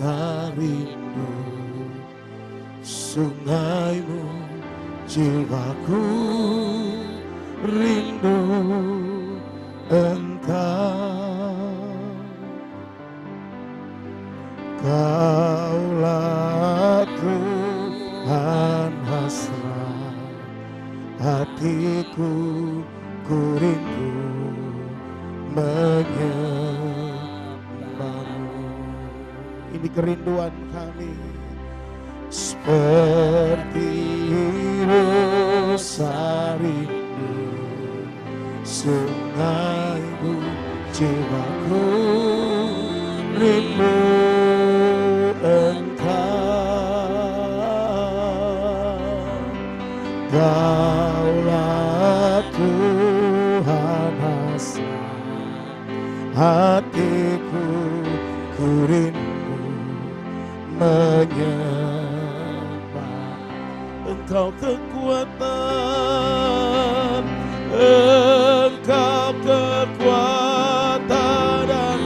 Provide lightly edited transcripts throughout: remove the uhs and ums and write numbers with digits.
rasa rindu, sungaimu jiwaku rindu Engkau. Kaulah Tuhan hasrat hatiku, ku rindu menyembahmu. Ini kerinduan kami, seperti rasa rindu, sungaimu jiwaku rindu Engkau. Kaulah Tuhan hasrat hatiku, ku rindu menyembah. Engkau kekuatan, Engkau kekuatan dan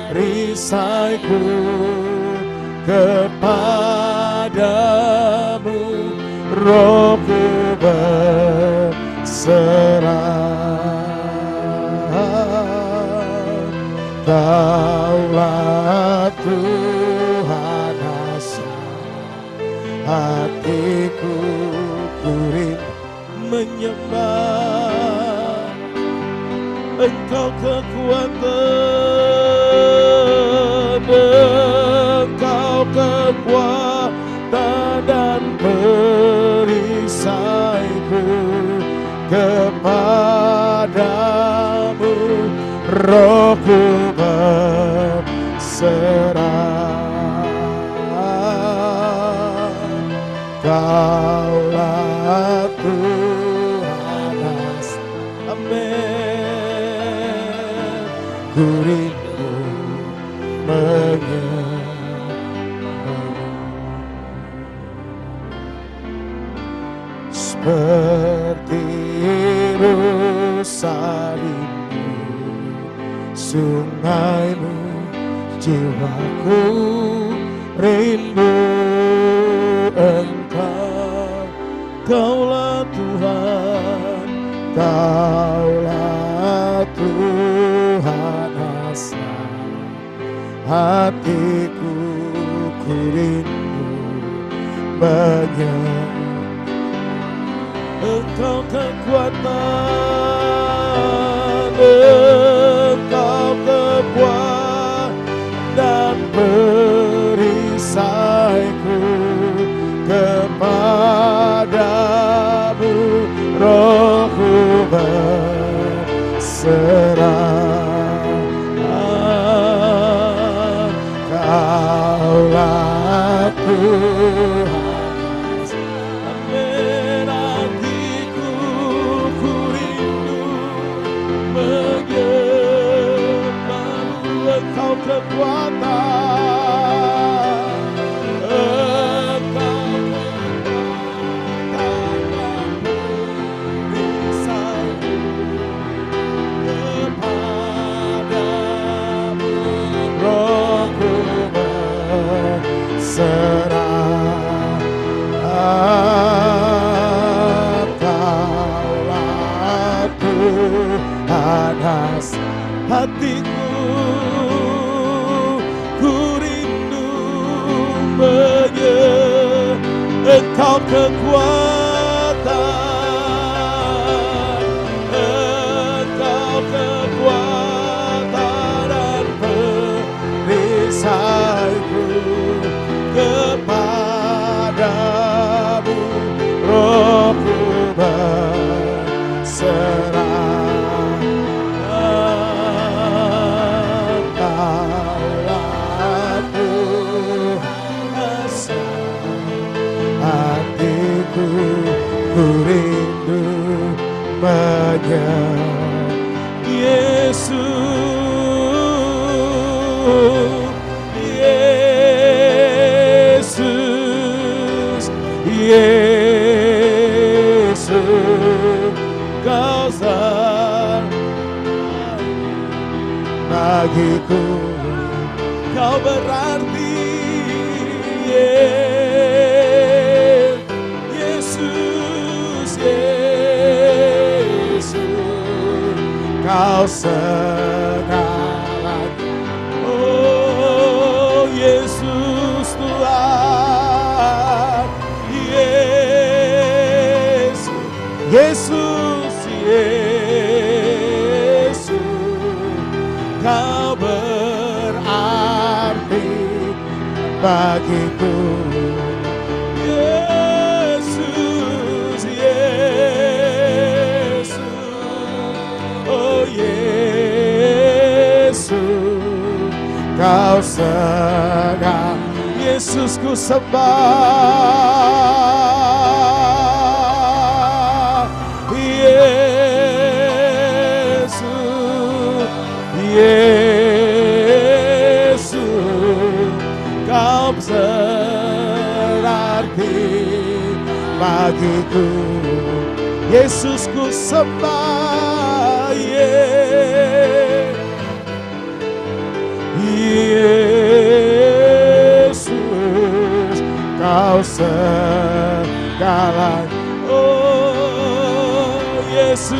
perisaiku, kepadamu rohku berserah. Kaulah Tuhan hasrat hatiku, ku rindu menyembah. Engkau kekuatan, Engkau kekuatan dan perisaiku, kepadamu rohku berserah. Kaulah Tuhan hasrat, amin, ku rindu menyembah. Seperti rusa rindu, sungaimu jiwaku rindu Engkau. Kaulah Tuhan, Kaulah Tuhan hasrat hatiku, ku rindu menyembah. Engkau kekuatan, Engkau kekuatan dan perisaiku, kepadamu rohku berserah. Kaulah Tuhan, amin, hatiku ku rindu menyembahmu. Engkau kekuatan, Engkau kekuatan dan perisaiku, kepadamu rohku berserah. Kaulah Tuhan hasrat hatiku, ku rindu menyembah. Engkau kekuatan, Engkau kekuatan dan perisaiku, kepadamu rohku berserah. Kaulah Tuhan hasrat hatiku, ku rindu menyembah. Yesus, Yesus, Yesus, Kau bagiku, Kau berarti Yesus, Kau segalanya. Oh Yesus Tuhan, Yesus, Yesus, Yesus, Kau berarti bagiku. Yesus, Yesus, oh Yesus, Kau segala. Yesus ku sembah. Yesus, Yesus, Kau berarti bagiku. Yesus ku sembah. Yesus, Kau segala. Oh Yesus,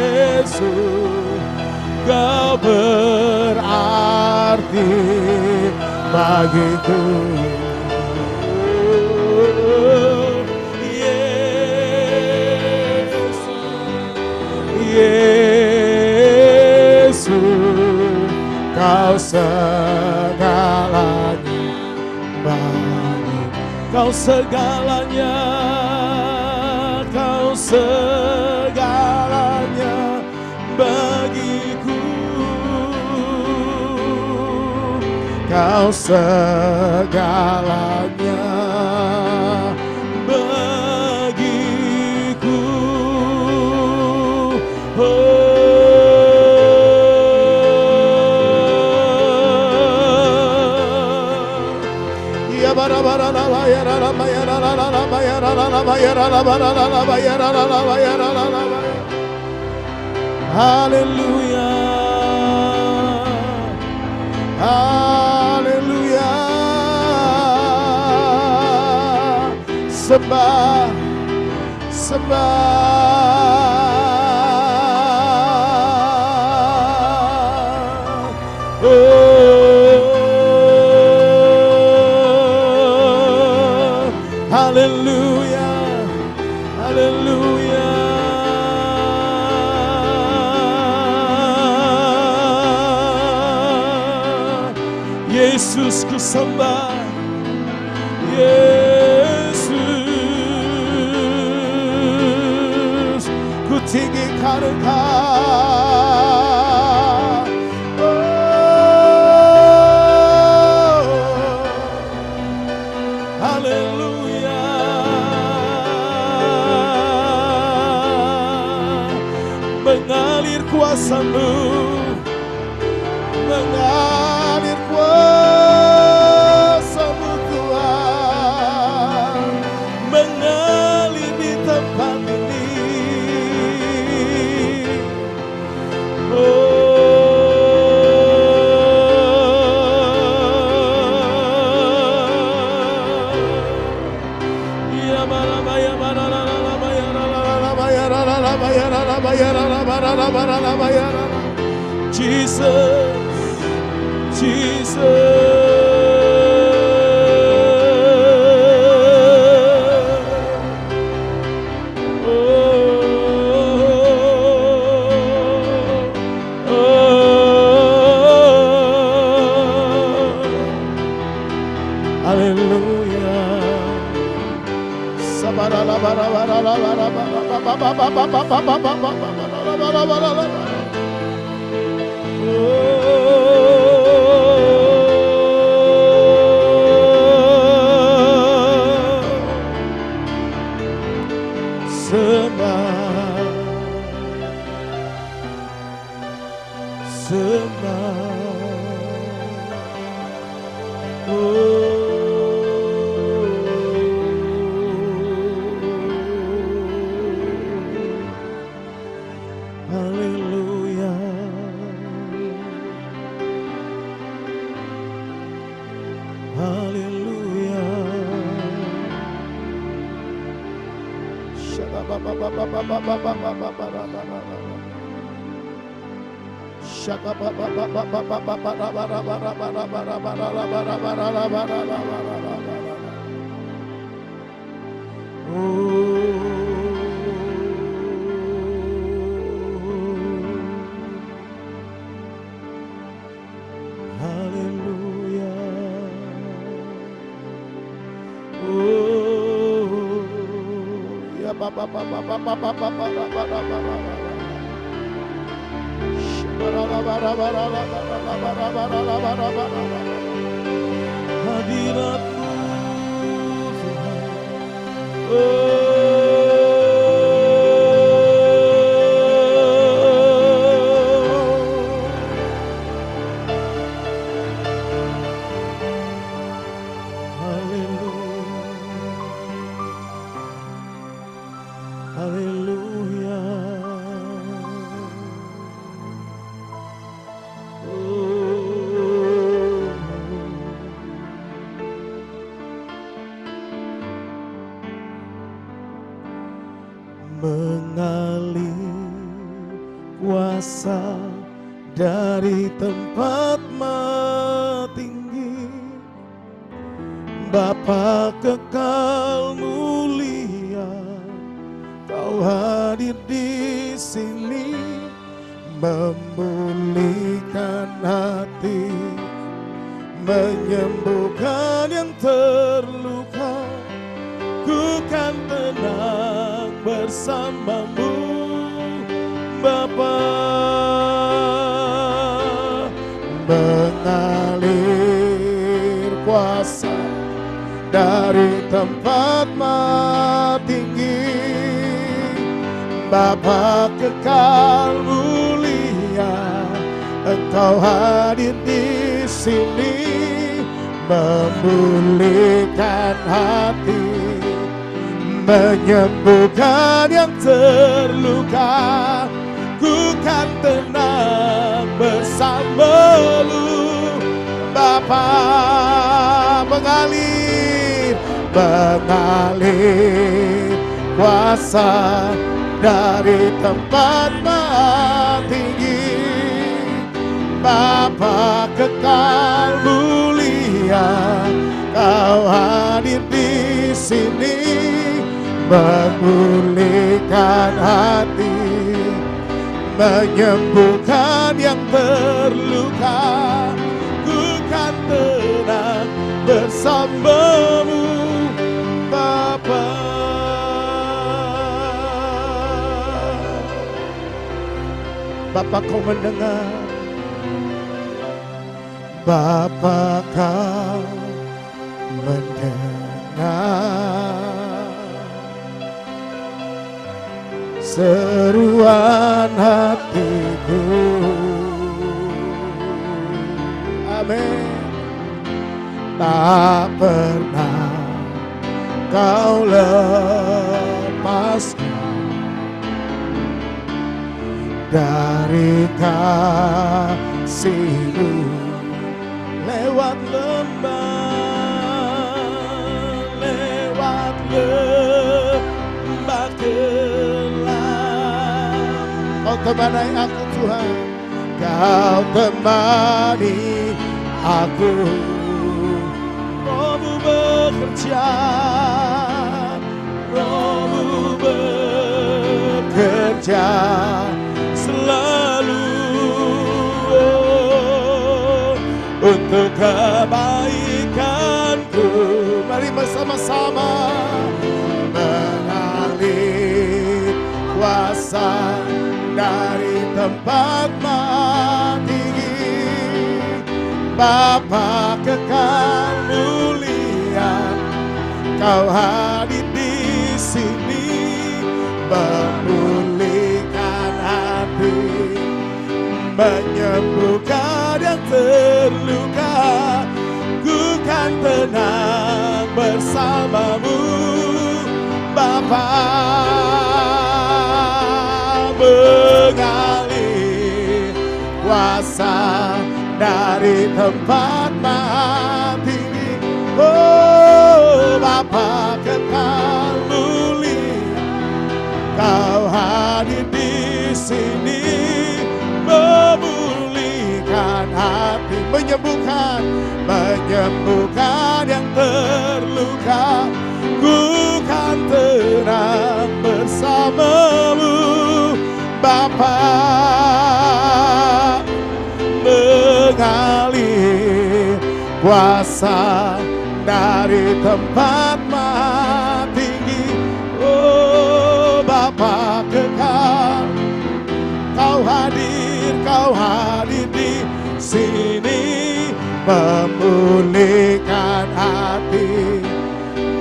Yesus, Kau berarti bagiku. Yesus, Kau segalanya bagi. Kau segalanya, Kau segalanya bagiku. Kau segalanya bagiku. Haleluya, haleluya, sembah, sembah. Oh, haleluya, haleluya. Yesus ku sembah, Yesus ku tinggikan Engkau. Oh, haleluya, mengalir kuasa-Mu, mengalir kuasa-Mu Tuhan, mengalir di tempat ini. Jesus, Haleluya. Hadirat-Mu mengalir kuasa dari tempat tinggi, Bapa kekal mulia, Kau hadir di sini, memulihkan hati, menyembuhkan yang terluka. Ku kan tenang bersamamu, Bapa. Mengalir kuasa dari tempat tinggi, Bapa kekal mulia, Engkau hadir di sini, memulihkan hati, menyembuhkan yang terluka. Ku kan tenang bersama-Mu, Bapa. Mengalir kuasa dari tempat tinggi, Bapa kekal mulia, Kau hadir di sini, memulihkan hati, menyembuhkan yang terluka. Ku kan tenang bersama-Mu, Bapa. Bapa, Kau mendengar, Bapa Kau mendengar seruan hatiku. Amin. Tak pernah Kau lepaskan dari kasih-Mu. Lewat lembah, lewat lembah kelam, Kau temani aku Tuhan, Kau temani aku. Roh-Mu bekerja, Roh-Mu bekerja selalu untuk kebaikanku. Mari bersama-sama mengalir kuasa dari tempat tinggi, Bapa kekal mulia, Kau hadir di sini, memulihkan hati, menyembuhkan yang terluka. Ku kan tenang bersama-Mu, Bapa. Mengalir kuasa dari tempat tinggi, Oh Bapa kekal mulia, Kau hadir di sini, memulihkan hati, menyembuhkan yang terluka. Ku kan tenang bersamamu Bapa. Mengalir kuasa dari tempat maha tinggi. Oh Bapa kekal, Kau hadir di sini, memulihkan hati,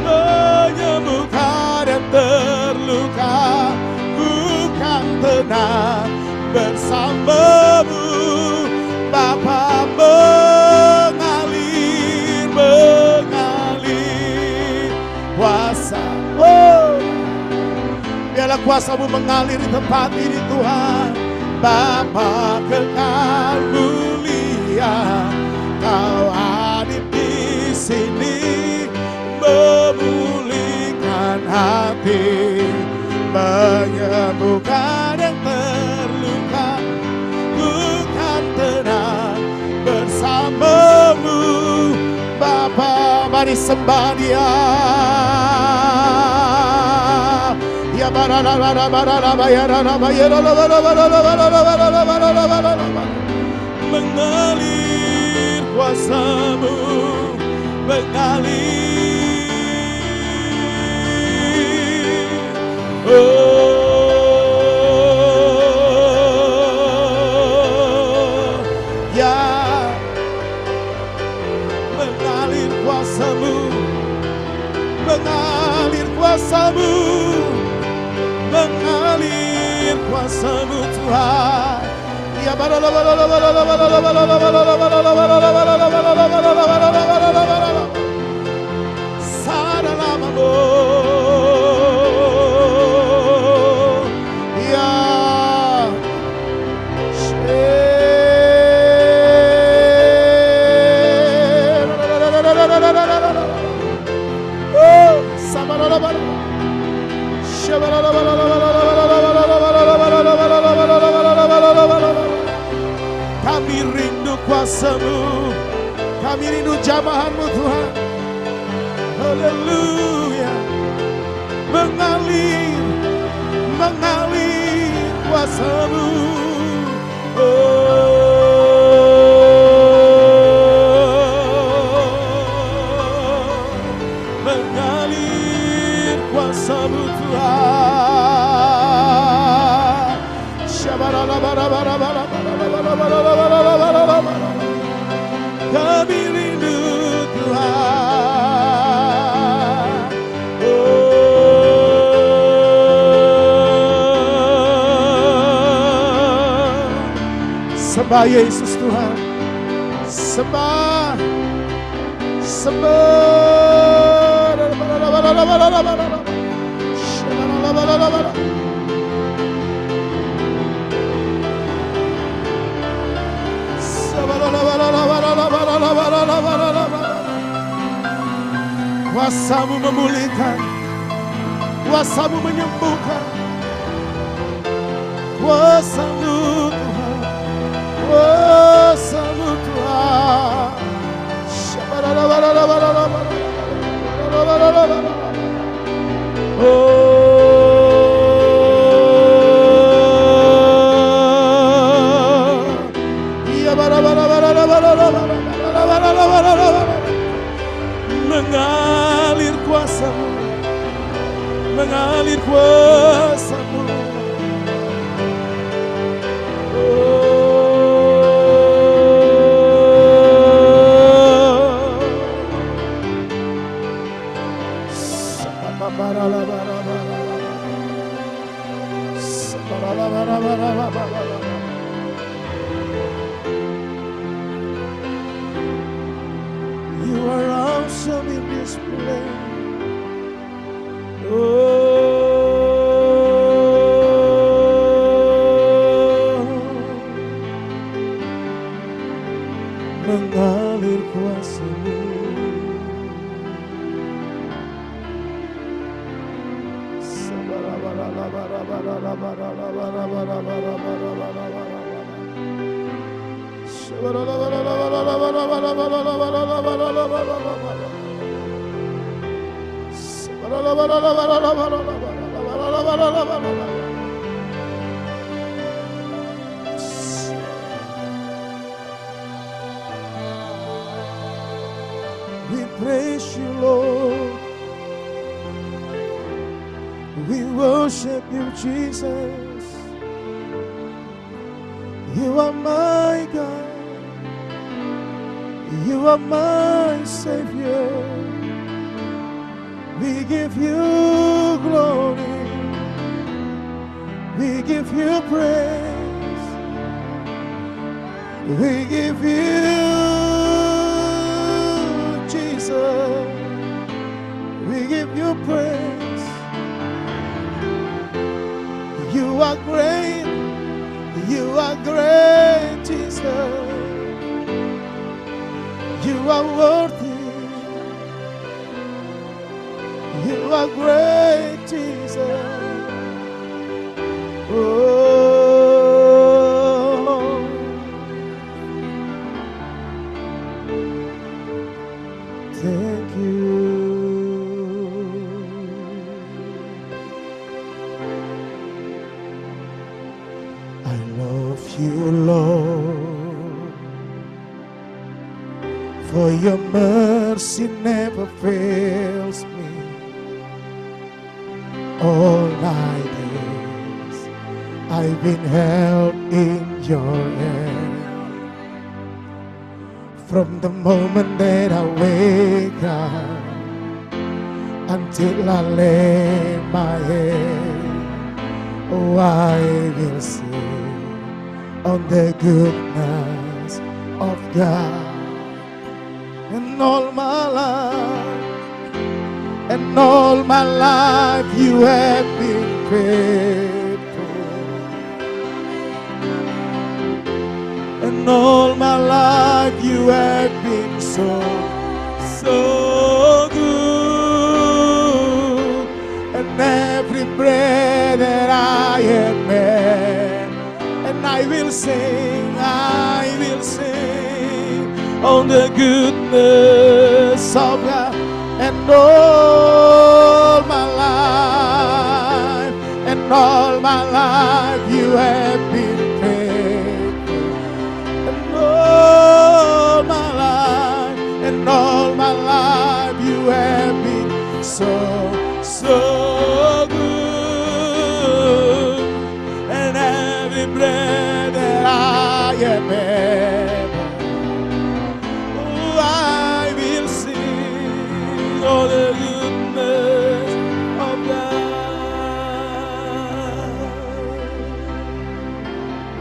menyembuhkan yang terluka. Ku kan tenang bersamamu Bapa. Mengalir kuasa. Oh, biarlah kuasa-Mu mengalir di tempat ini Tuhan. Bapa kekal mulia, Kau hadir di sini, memulihkan hati, menyembuhkan yang terluka. Ku kan tenang bersamamu Bapa. Mari sembah Dia. Ya mengalir kuasa-Mu, mengalir. Oh ya, mengalir kuasa-Mu, mengalir kuasa-Mu, mengalir kuasa-Mu Tuhan. Ya kami rindu kuasa-Mu, kami rindu jamahan-Mu Tuhan. Haleluya. Mengalir, mengalir kuasa-Mu. Mengalir kuasa-Mu Tuhan. Kami rindu Tuhan. Sembah Yesus Tuhan. Sembah, sembah. Kuasa-Mu memulihkan, kuasa-Mu menyembuhkan, kuasa-Mu Tuhan, kuasa-Mu Tuhan. Mengalir kuasa-Mu, mengalir kuasa-Mu. You are awesome in this place. Mengalir kuasa-Mu. We praise you, Lord. We worship you, Jesus. You are my God. You are my Savior. We give you glory. We give you praise. We give you Jesus. We give you praise. You are great. You are great, Jesus. You are worthy. You are great, Jesus. Oh, thank you. I love you, Lord, for your mercy never fails me. All my days I've been held in your hand. From the moment that I wake up until I lay my head, oh, I will sing on the goodness of God. And all my life you have been faithful. And all my life you have been so good. And every breath that I have made, and I will sing on the goodness of God. And all my life you have been faithful. And all my life you have been so good. And every breath that I have ever, oh, I will sing all the goodness of God.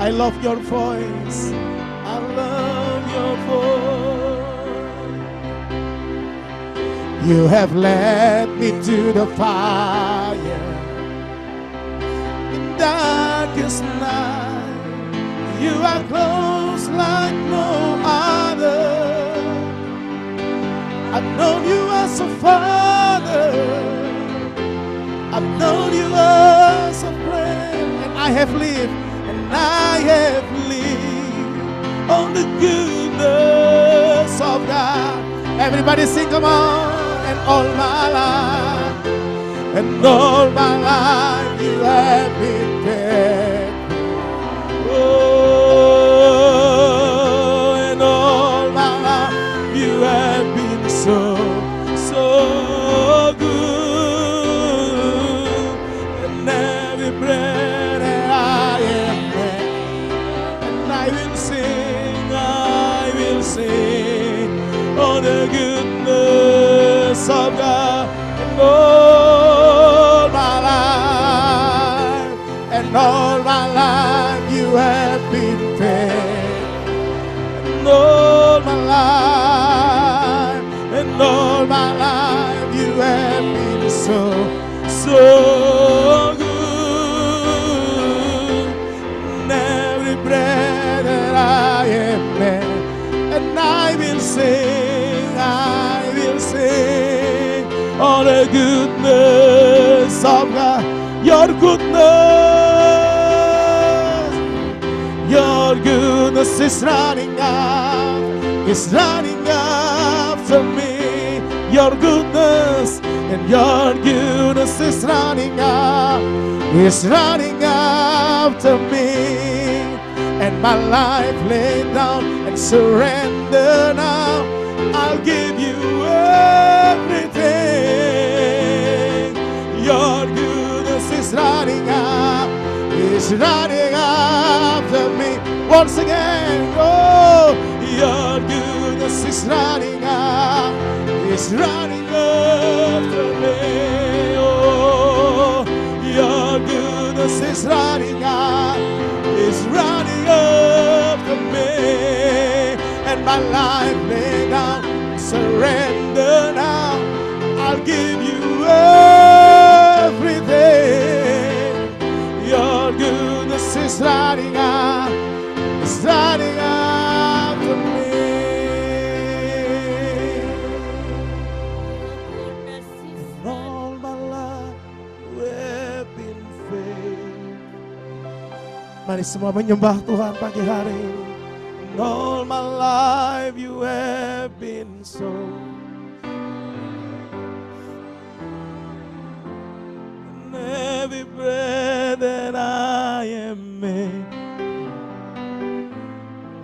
I love your voice. I love your voice. You have led me to the fire in darkest night. You are close like no other. I've known you as a father. I've known you as a friend. And I have lived on the goodness of God. Everybody sing, come on. And all my life you have been faithful. Oh, and all my life you have been so good. And every breath that I am made, and I will sing all the goodness of God. And all my life you have been faithful. And all my life you have been so good. And every breath that I have made, and I will sing all the goodness of God. Your goodness is running out, is running after me. Your goodness and your goodness is running out, is running after me. And my life laid down and surrender now. I'll give you everything. Your goodness is running out, is running after me. Once again, oh, your goodness is running out, is running after me. Oh, your goodness is running out, is running after me. And my life lay down, surrender now. I'll give you everything. Your goodness is running out, is running after me. And all my life you have been faithful. Mari semua menyembah Tuhan pagi hari ini. And all my life you have been so. And every breath that I am in,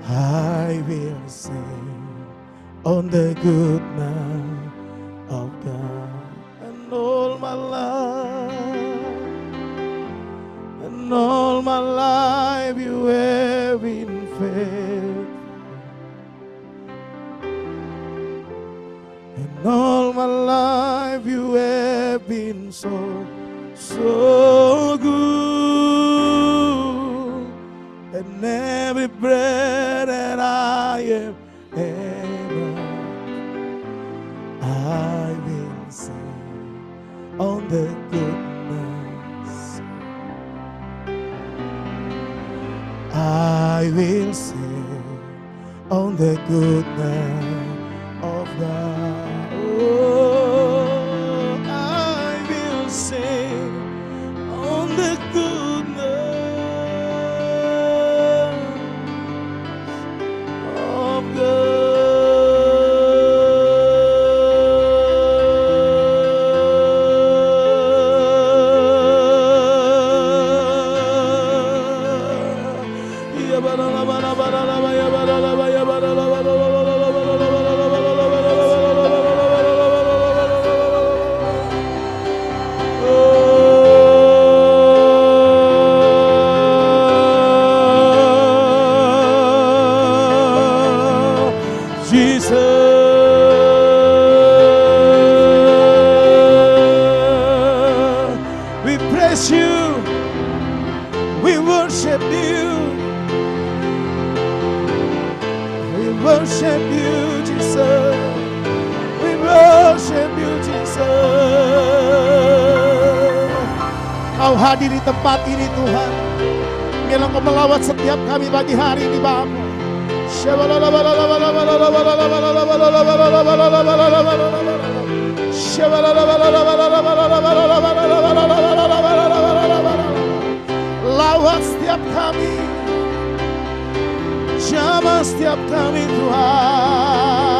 I will sing on the goodness of God. And all my life, and all my life you have been faithful. And all my life you have been so, so good. And every breath that I am able, I will sing on the goodness. I will sing on the goodness of God. Oh, I will sing on the goodness of God. Hadir di tempat ini Tuhan. Biarlah Engkau melawat setiap kami pagi hari ini Bapa. Lawat setiap kami, jamah setiap kami Tuhan.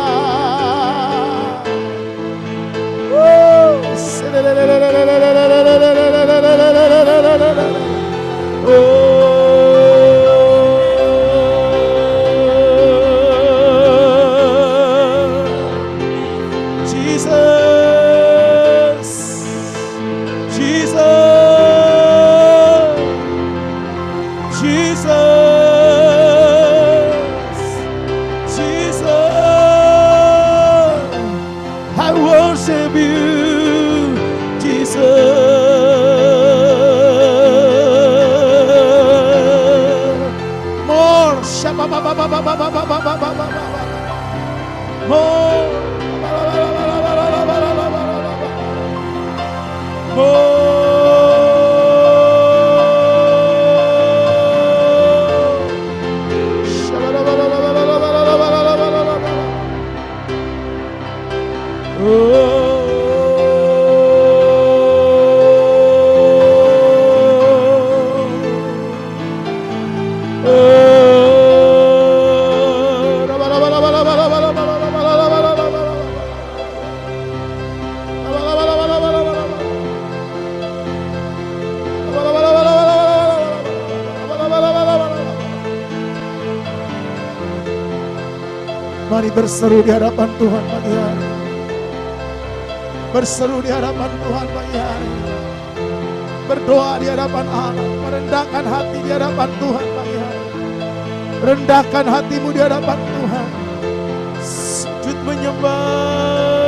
berseru di hadapan Tuhan pagi hari ini. Berseru di hadapan Tuhan pagi hari ini. Berdoa di hadapan Allah, merendahkan hati di hadapan Tuhan pagi hari ini. Rendahkan hatimu di hadapan Tuhan. Sujud menyembah.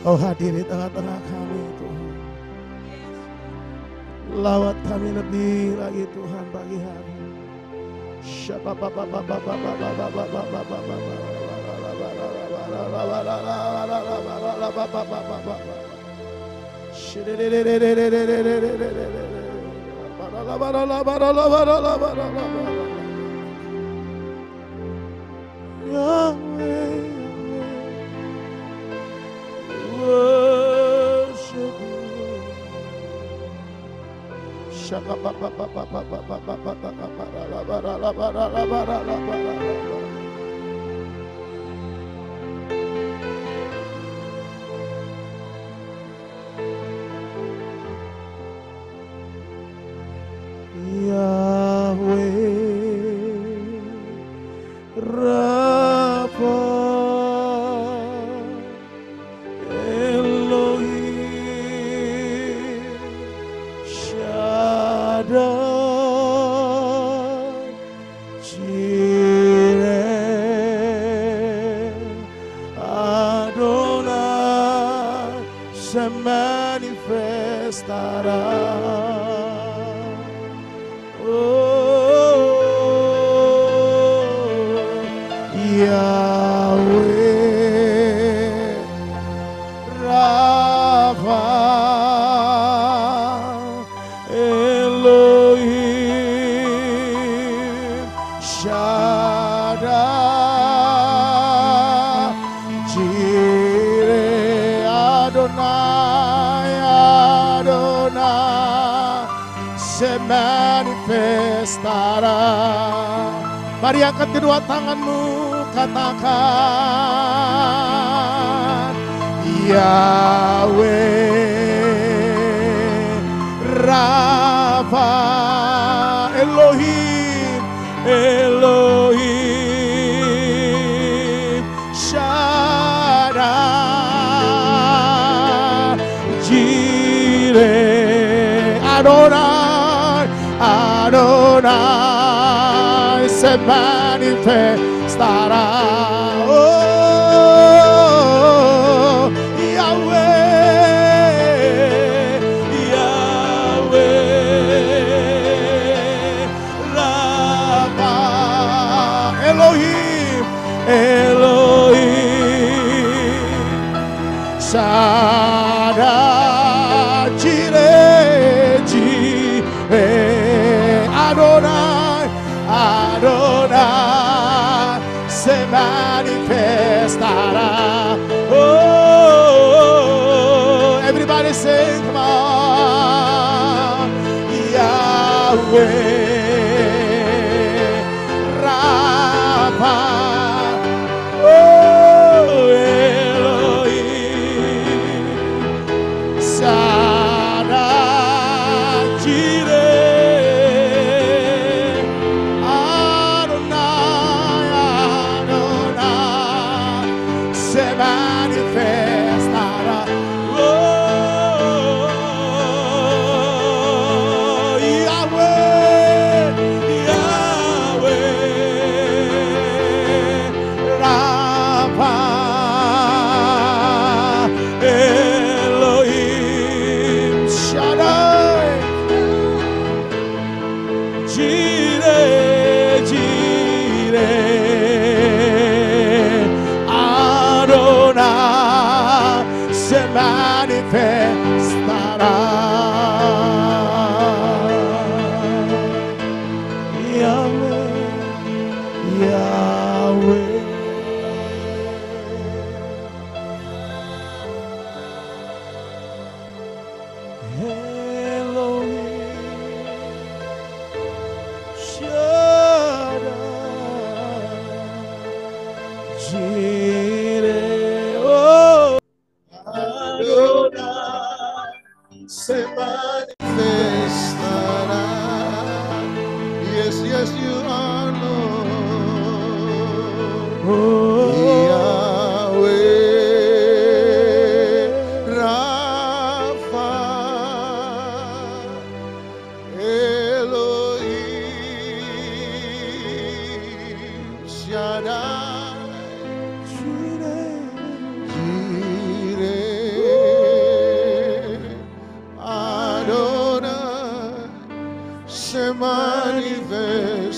Kau hadir di tengah-tengah kami Tuhan. Lawat kami lebih lagi Tuhan pagi hari. Mari angkat kedua tanganmu, katakan Yahweh Rafa Elohim Elohim Shaddai Jireh Adonai Adonai se manifestará. Oh, Yahweh, Yahweh, Rafa, Elohim, Elohim, Shaddai, Jireh, Jireh, Adonai. Adonai se manifestará. Oh, everybody sing, come on. Yahweh Rafa. Oh, Elohim Shaddai Jireh Yahweh, Yahweh. Se manifestará. Yes, yes, you are Lord. Yahweh, Rapha, Elohim, Shaddai, se manifestará.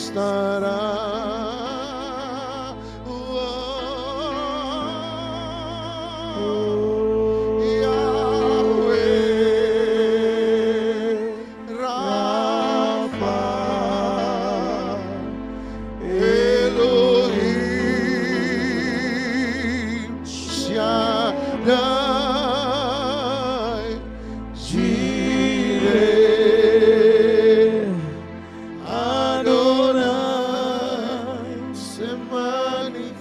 Yahweh, Rapha, Elohim, Shaddai, Jireh, Adonai, se manifestará.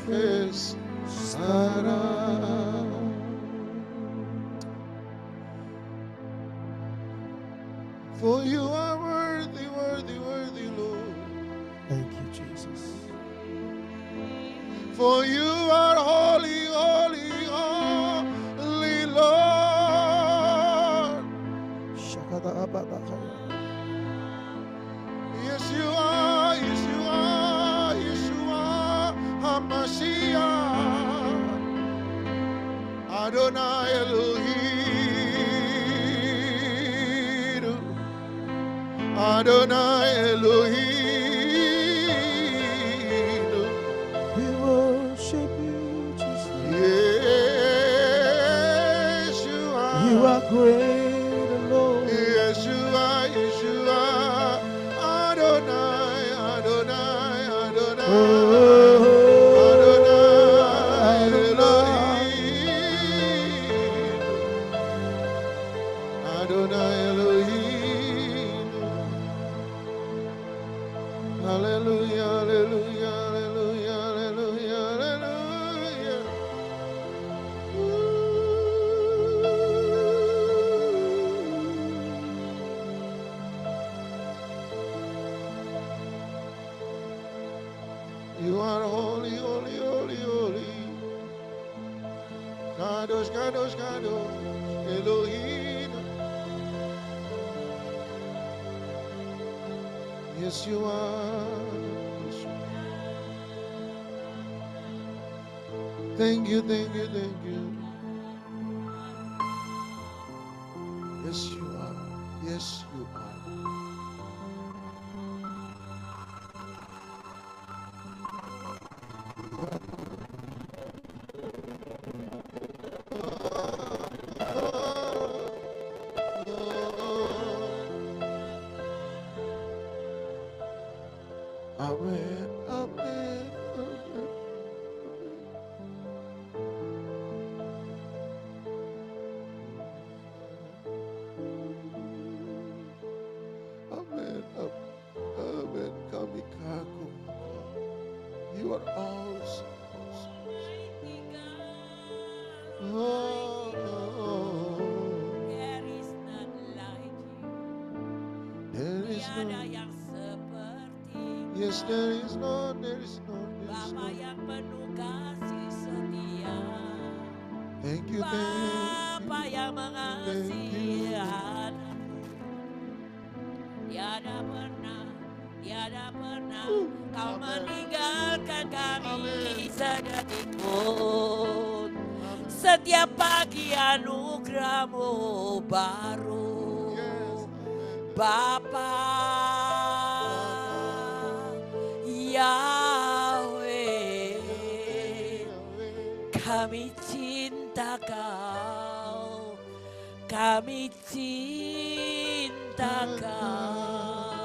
For you are worthy, worthy, worthy, Lord. Thank you, Jesus. For you are holy, holy, holy, Lord. Yes, you are, yes, you are, yes, you are, HaMashiach, Adonai Elohim, Adonai Elohim. We worship you, Jesus. Yes, you are. You are great, Lord. Yes, you are, yes, you are, Adonai, Adonai, Adonai, Adonai, Elohim, Adonai, Elohim. Hallelujah, hallelujah, hallelujah, hallelujah, hallelujah. You are holy, holy, holy, holy. Kadosh, Kadosh, Kadosh, Elohim. Yes, you are. Yes, you are. Thank you, thank you, thank you. Yes, you are. Yes, you are. Amen, amen, amen. Amen, amen. Kami kagum. You are awesome. Oh, There is none like you. there is Tiada none. yang seperti Yes, there is none. There is none. There is Bapa none. yang penuh kasih setia. Thank you, thank Bapa you. yang Thank mengasihi you. anak. Tiada pernah kau Amen. meninggalkan kami Amen. sedetik pun. Amen. Setiap pagi anugerahmu baru. Yes, amen. Bapa Yahweh, kami cinta kau, kami cinta kau.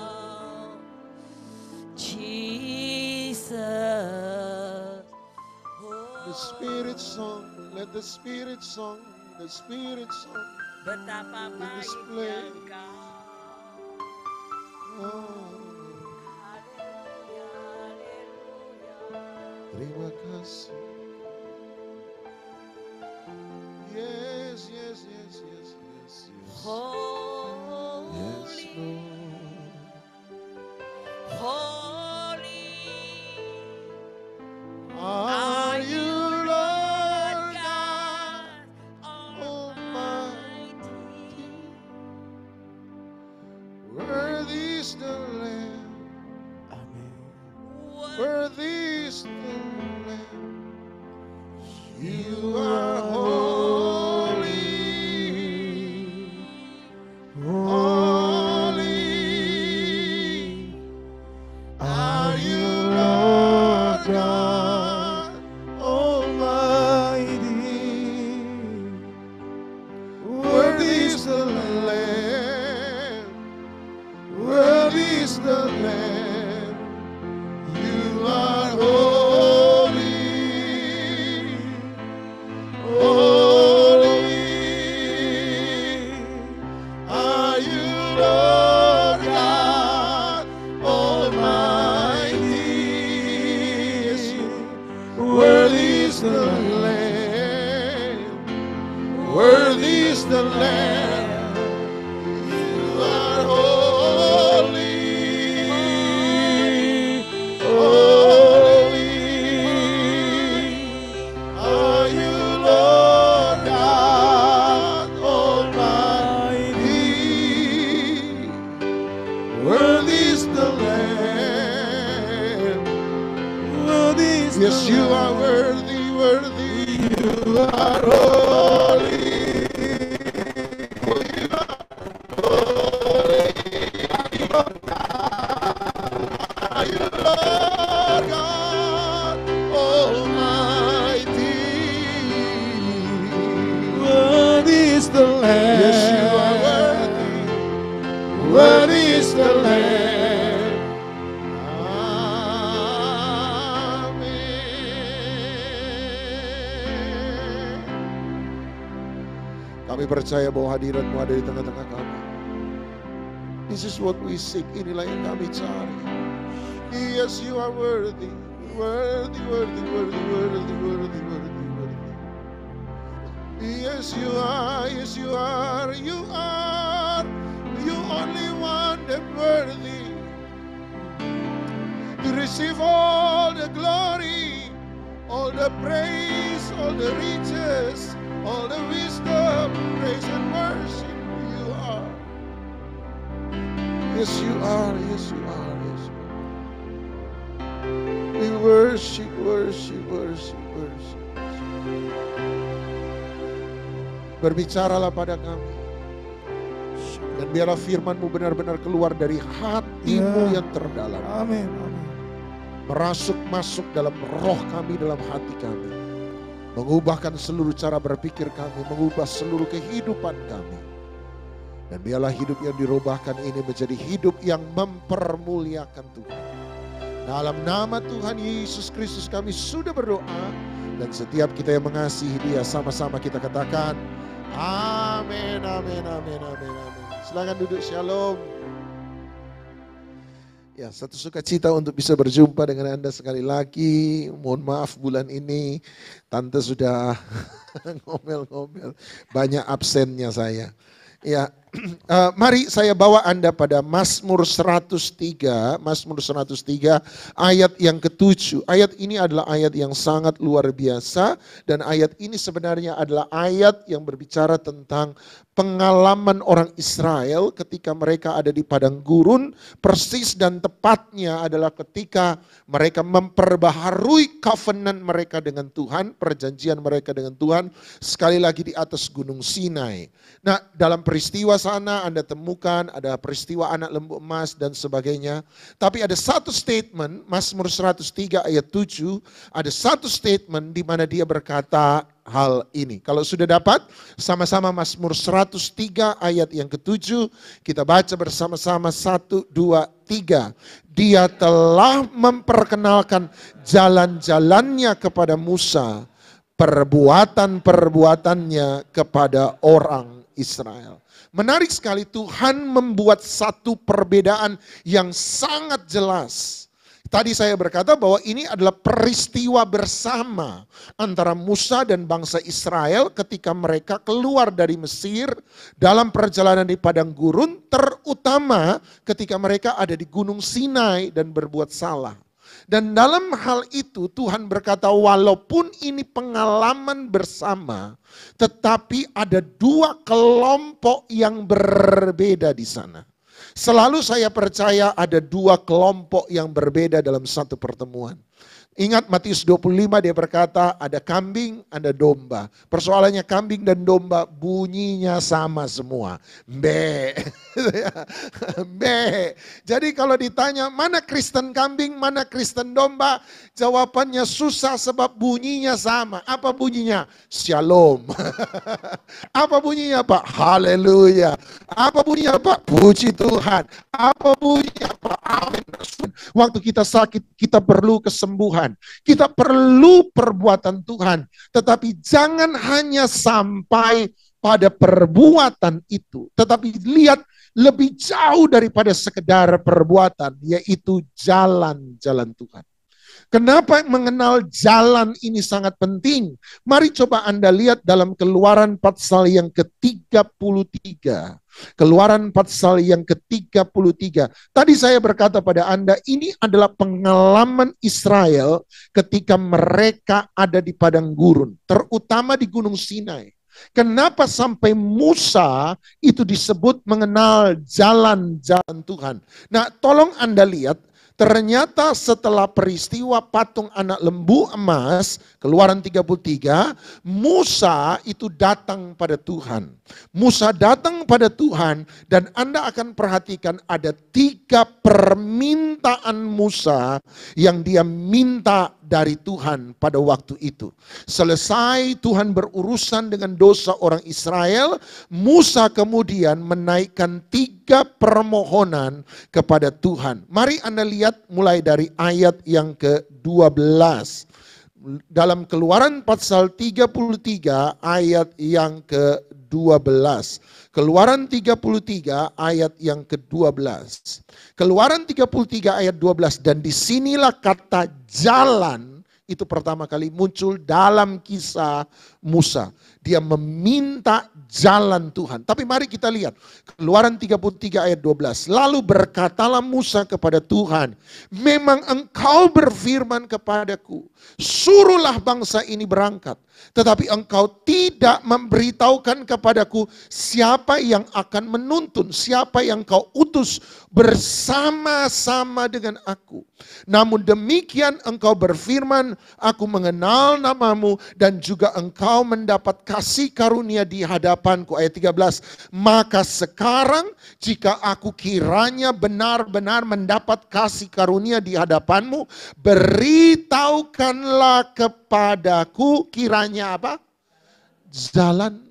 Spirit song, let the Spirit song, the Spirit song. Betapa baiknya Engkau. Haleluya, haleluya. Terima kasih. Yes, yes, yes, yes, yes, yes. Holy, Yes, Lord. holy Are you Lord God Almighty. Worthy is the Lamb, Amin. worthy is the Lamb. You are holy, holy. Are you Lord God Almighty. Worthy is the Lamb, worthy is the Lamb. You are holy, holy. Are you Lord God Almighty? Worthy is the Lamb, worthy is the Lamb. You are holy, holy. Are you Lord God Almighty? Worthy is the Lamb. Worthy is Yes, the you are Lamb. worthy, worthy. You are holy. Are you Lord God Almighty? Worthy is the Lamb. Yes, you are worthy. Worthy is the Lamb. Amin. Kami percaya bahwa hadirat-Mu ada di tengah-tengah kami. This is what we seek. Inilah yang kami cari. Yes, you are worthy. Worthy, worthy, worthy, worthy, worthy, worthy, worthy. Yes, you are. Yes, you are. You are. You only one that worthy to receive all the glory, all the praise, all the riches, all the wisdom, praise and worship. You are. Yes, you are. Yes, you are. Yes, you are. We worship, worship, worship, worship. Berbicaralah pada kami. Dan biarlah firman-Mu benar-benar keluar dari hati-Mu Ya. yang terdalam. Amin. Amin. Masuk dalam roh kami, dalam hati kami. Mengubahkan seluruh cara berpikir kami, mengubah seluruh kehidupan kami. Dan biarlah hidup yang dirubahkan ini menjadi hidup yang mempermuliakan Tuhan. Dalam nama Tuhan Yesus Kristus kami sudah berdoa. Dan setiap kita yang mengasihi Dia, sama-sama kita katakan, amin, amin, amin, amin, amin. Silakan duduk, shalom. Ya, satu sukacita untuk bisa berjumpa dengan Anda sekali lagi. Mohon maaf bulan ini Tante sudah ngomel-ngomel. Banyak absennya saya. Ya, mari saya bawa Anda pada Mazmur 103, Mazmur 103 ayat yang ke-7. Ayat ini adalah ayat yang sangat luar biasa dan ayat ini sebenarnya adalah ayat yang berbicara tentang pengalaman orang Israel ketika mereka ada di padang gurun, persis dan tepatnya adalah ketika mereka memperbaharui covenant mereka dengan Tuhan, perjanjian mereka dengan Tuhan, sekali lagi di atas Gunung Sinai. Nah, dalam peristiwa sana Anda temukan ada peristiwa anak lembu emas dan sebagainya. Tapi ada satu statement, Mazmur 103 ayat 7, ada satu statement di mana dia berkata hal ini. Kalau sudah dapat, sama-sama Mazmur 103 ayat yang ke-7, kita baca bersama-sama 1, 2, 3. Dia telah memperkenalkan jalan-jalannya kepada Musa, perbuatan-perbuatannya kepada orang Israel. Menarik sekali, Tuhan membuat satu perbedaan yang sangat jelas. Tadi saya berkata bahwa ini adalah peristiwa bersama antara Musa dan bangsa Israel ketika mereka keluar dari Mesir dalam perjalanan di padang gurun, terutama ketika mereka ada di Gunung Sinai dan berbuat salah. Dan dalam hal itu Tuhan berkata, walaupun ini pengalaman bersama, tetapi ada dua kelompok yang berbeda di sana. Selalu saya percaya ada dua kelompok yang berbeda dalam satu pertemuan. Ingat Matius 25 dia berkata ada kambing, ada domba. Persoalannya kambing dan domba bunyinya sama semua. Be. Be. Jadi kalau ditanya mana Kristen kambing, mana Kristen domba, jawabannya susah sebab bunyinya sama. Apa bunyinya? Shalom. Apa bunyinya Pak? Haleluya. Apa bunyinya Pak? Puji Tuhan. Apa bunyinya Pak? Amin. Waktu kita sakit kita perlu kesembuhan. Kita perlu perbuatan Tuhan, tetapi jangan hanya sampai pada perbuatan itu, tetapi lihat lebih jauh daripada sekedar perbuatan, yaitu jalan-jalan Tuhan. Kenapa mengenal jalan ini sangat penting? Mari coba Anda lihat dalam Keluaran pasal yang ke-33. Keluaran pasal yang ke-33. Tadi saya berkata pada Anda, ini adalah pengalaman Israel ketika mereka ada di padang gurun, terutama di Gunung Sinai. Kenapa sampai Musa itu disebut mengenal jalan-jalan Tuhan? Nah, tolong Anda lihat. Ternyata setelah peristiwa patung anak lembu emas, Keluaran 33, Musa itu datang pada Tuhan. Musa datang pada Tuhan dan Anda akan perhatikan ada 3 permintaan Musa yang dia minta dari Tuhan pada waktu itu. Selesai Tuhan berurusan dengan dosa orang Israel, Musa kemudian menaikkan 3 permohonan kepada Tuhan. Mari Anda lihat mulai dari ayat yang ke-12. Dalam Keluaran pasal 33 ayat yang ke-12. Keluaran 33 ayat yang ke-12. Keluaran 33 ayat 12, dan disinilah kata jalan itu pertama kali muncul dalam kisah Musa. Dia meminta jalan Tuhan. Tapi mari kita lihat Keluaran 33 ayat 12. Lalu berkatalah Musa kepada Tuhan, memang engkau berfirman kepadaku, suruhlah bangsa ini berangkat. Tetapi engkau tidak memberitahukan kepadaku siapa yang akan menuntun, siapa yang kau utus bersama-sama dengan aku. Namun demikian engkau berfirman, aku mengenal namamu dan juga engkau mendapat kasih karunia di hadapanku. Ayat 13, maka sekarang jika aku kiranya benar-benar mendapat kasih karunia di hadapanmu, beritahukanlah kepadaku kiranya apa? Jalanmu.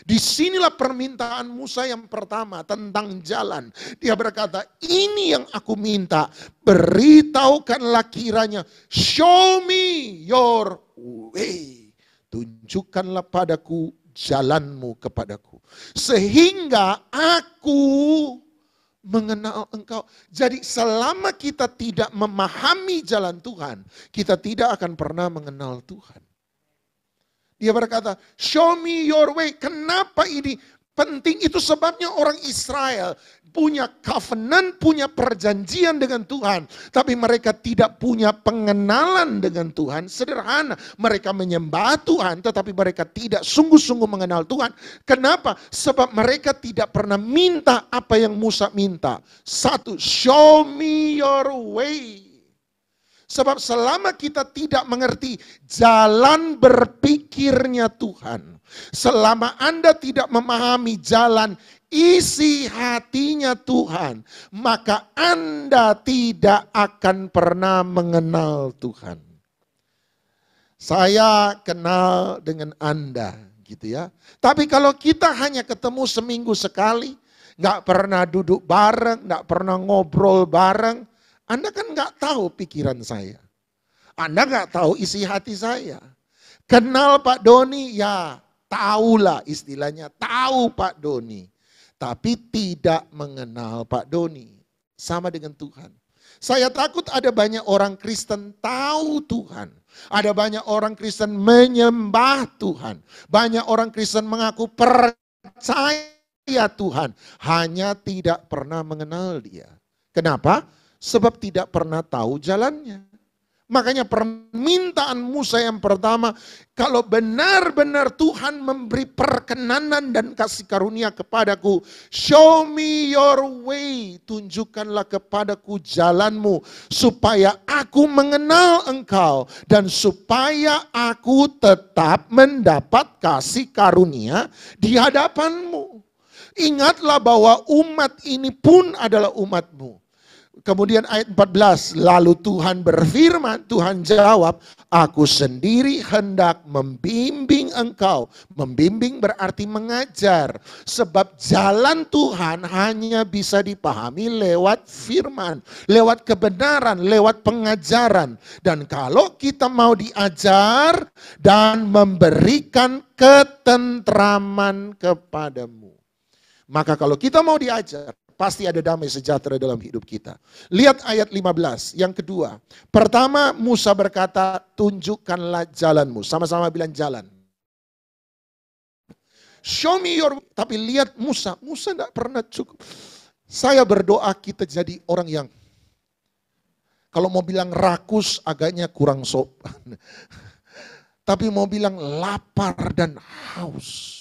Disinilah permintaan Musa yang pertama tentang jalan. Dia berkata, ini yang aku minta, beritahukanlah kiranya, show me your way. Tunjukkanlah padaku jalanmu kepadaku. Sehingga aku mengenal engkau. Jadi selama kita tidak memahami jalan Tuhan, kita tidak akan pernah mengenal Tuhan. Dia berkata, show me your way. Kenapa ini penting? Itu sebabnya orang Israel punya covenant, punya perjanjian dengan Tuhan. Tapi mereka tidak punya pengenalan dengan Tuhan. Sederhana, mereka menyembah Tuhan, tetapi mereka tidak sungguh-sungguh mengenal Tuhan. Kenapa? Sebab mereka tidak pernah minta apa yang Musa minta. 1, show me your way. Sebab selama kita tidak mengerti jalan berpikirnya Tuhan, selama Anda tidak memahami jalan isi hatinya Tuhan, maka Anda tidak akan pernah mengenal Tuhan. Saya kenal dengan Anda, gitu ya. Tapi kalau kita hanya ketemu seminggu sekali, nggak pernah duduk bareng, nggak pernah ngobrol bareng, Anda kan nggak tahu pikiran saya. Anda nggak tahu isi hati saya. Kenal Pak Doni? Ya, tahulah istilahnya, tahu Pak Doni. Tapi tidak mengenal Pak Doni. Sama dengan Tuhan. Saya takut ada banyak orang Kristen tahu Tuhan. Ada banyak orang Kristen menyembah Tuhan. Banyak orang Kristen mengaku percaya Tuhan. Hanya tidak pernah mengenal Dia. Kenapa? Sebab tidak pernah tahu jalannya. Makanya permintaan Musa yang pertama, kalau benar-benar Tuhan memberi perkenanan dan kasih karunia kepadaku, show me your way, tunjukkanlah kepadaku jalanmu, supaya aku mengenal engkau, dan supaya aku tetap mendapat kasih karunia di hadapanmu. Ingatlah bahwa umat ini pun adalah umatmu. Kemudian ayat 14, lalu Tuhan berfirman, Tuhan jawab, aku sendiri hendak membimbing engkau. Membimbing berarti mengajar. Sebab jalan Tuhan hanya bisa dipahami lewat firman, lewat kebenaran, lewat pengajaran. Dan kalau kita mau diajar dan memberikan ketentraman kepadamu. Maka kalau kita mau diajar, pasti ada damai sejahtera dalam hidup kita. Lihat ayat 15, yang kedua. Pertama Musa berkata, tunjukkanlah jalanmu. Sama-sama bilang jalan. Show me your way. Tapi lihat Musa tidak pernah cukup. Saya berdoa kita jadi orang yang, kalau mau bilang rakus agaknya kurang sopan. Tapi mau bilang lapar dan haus.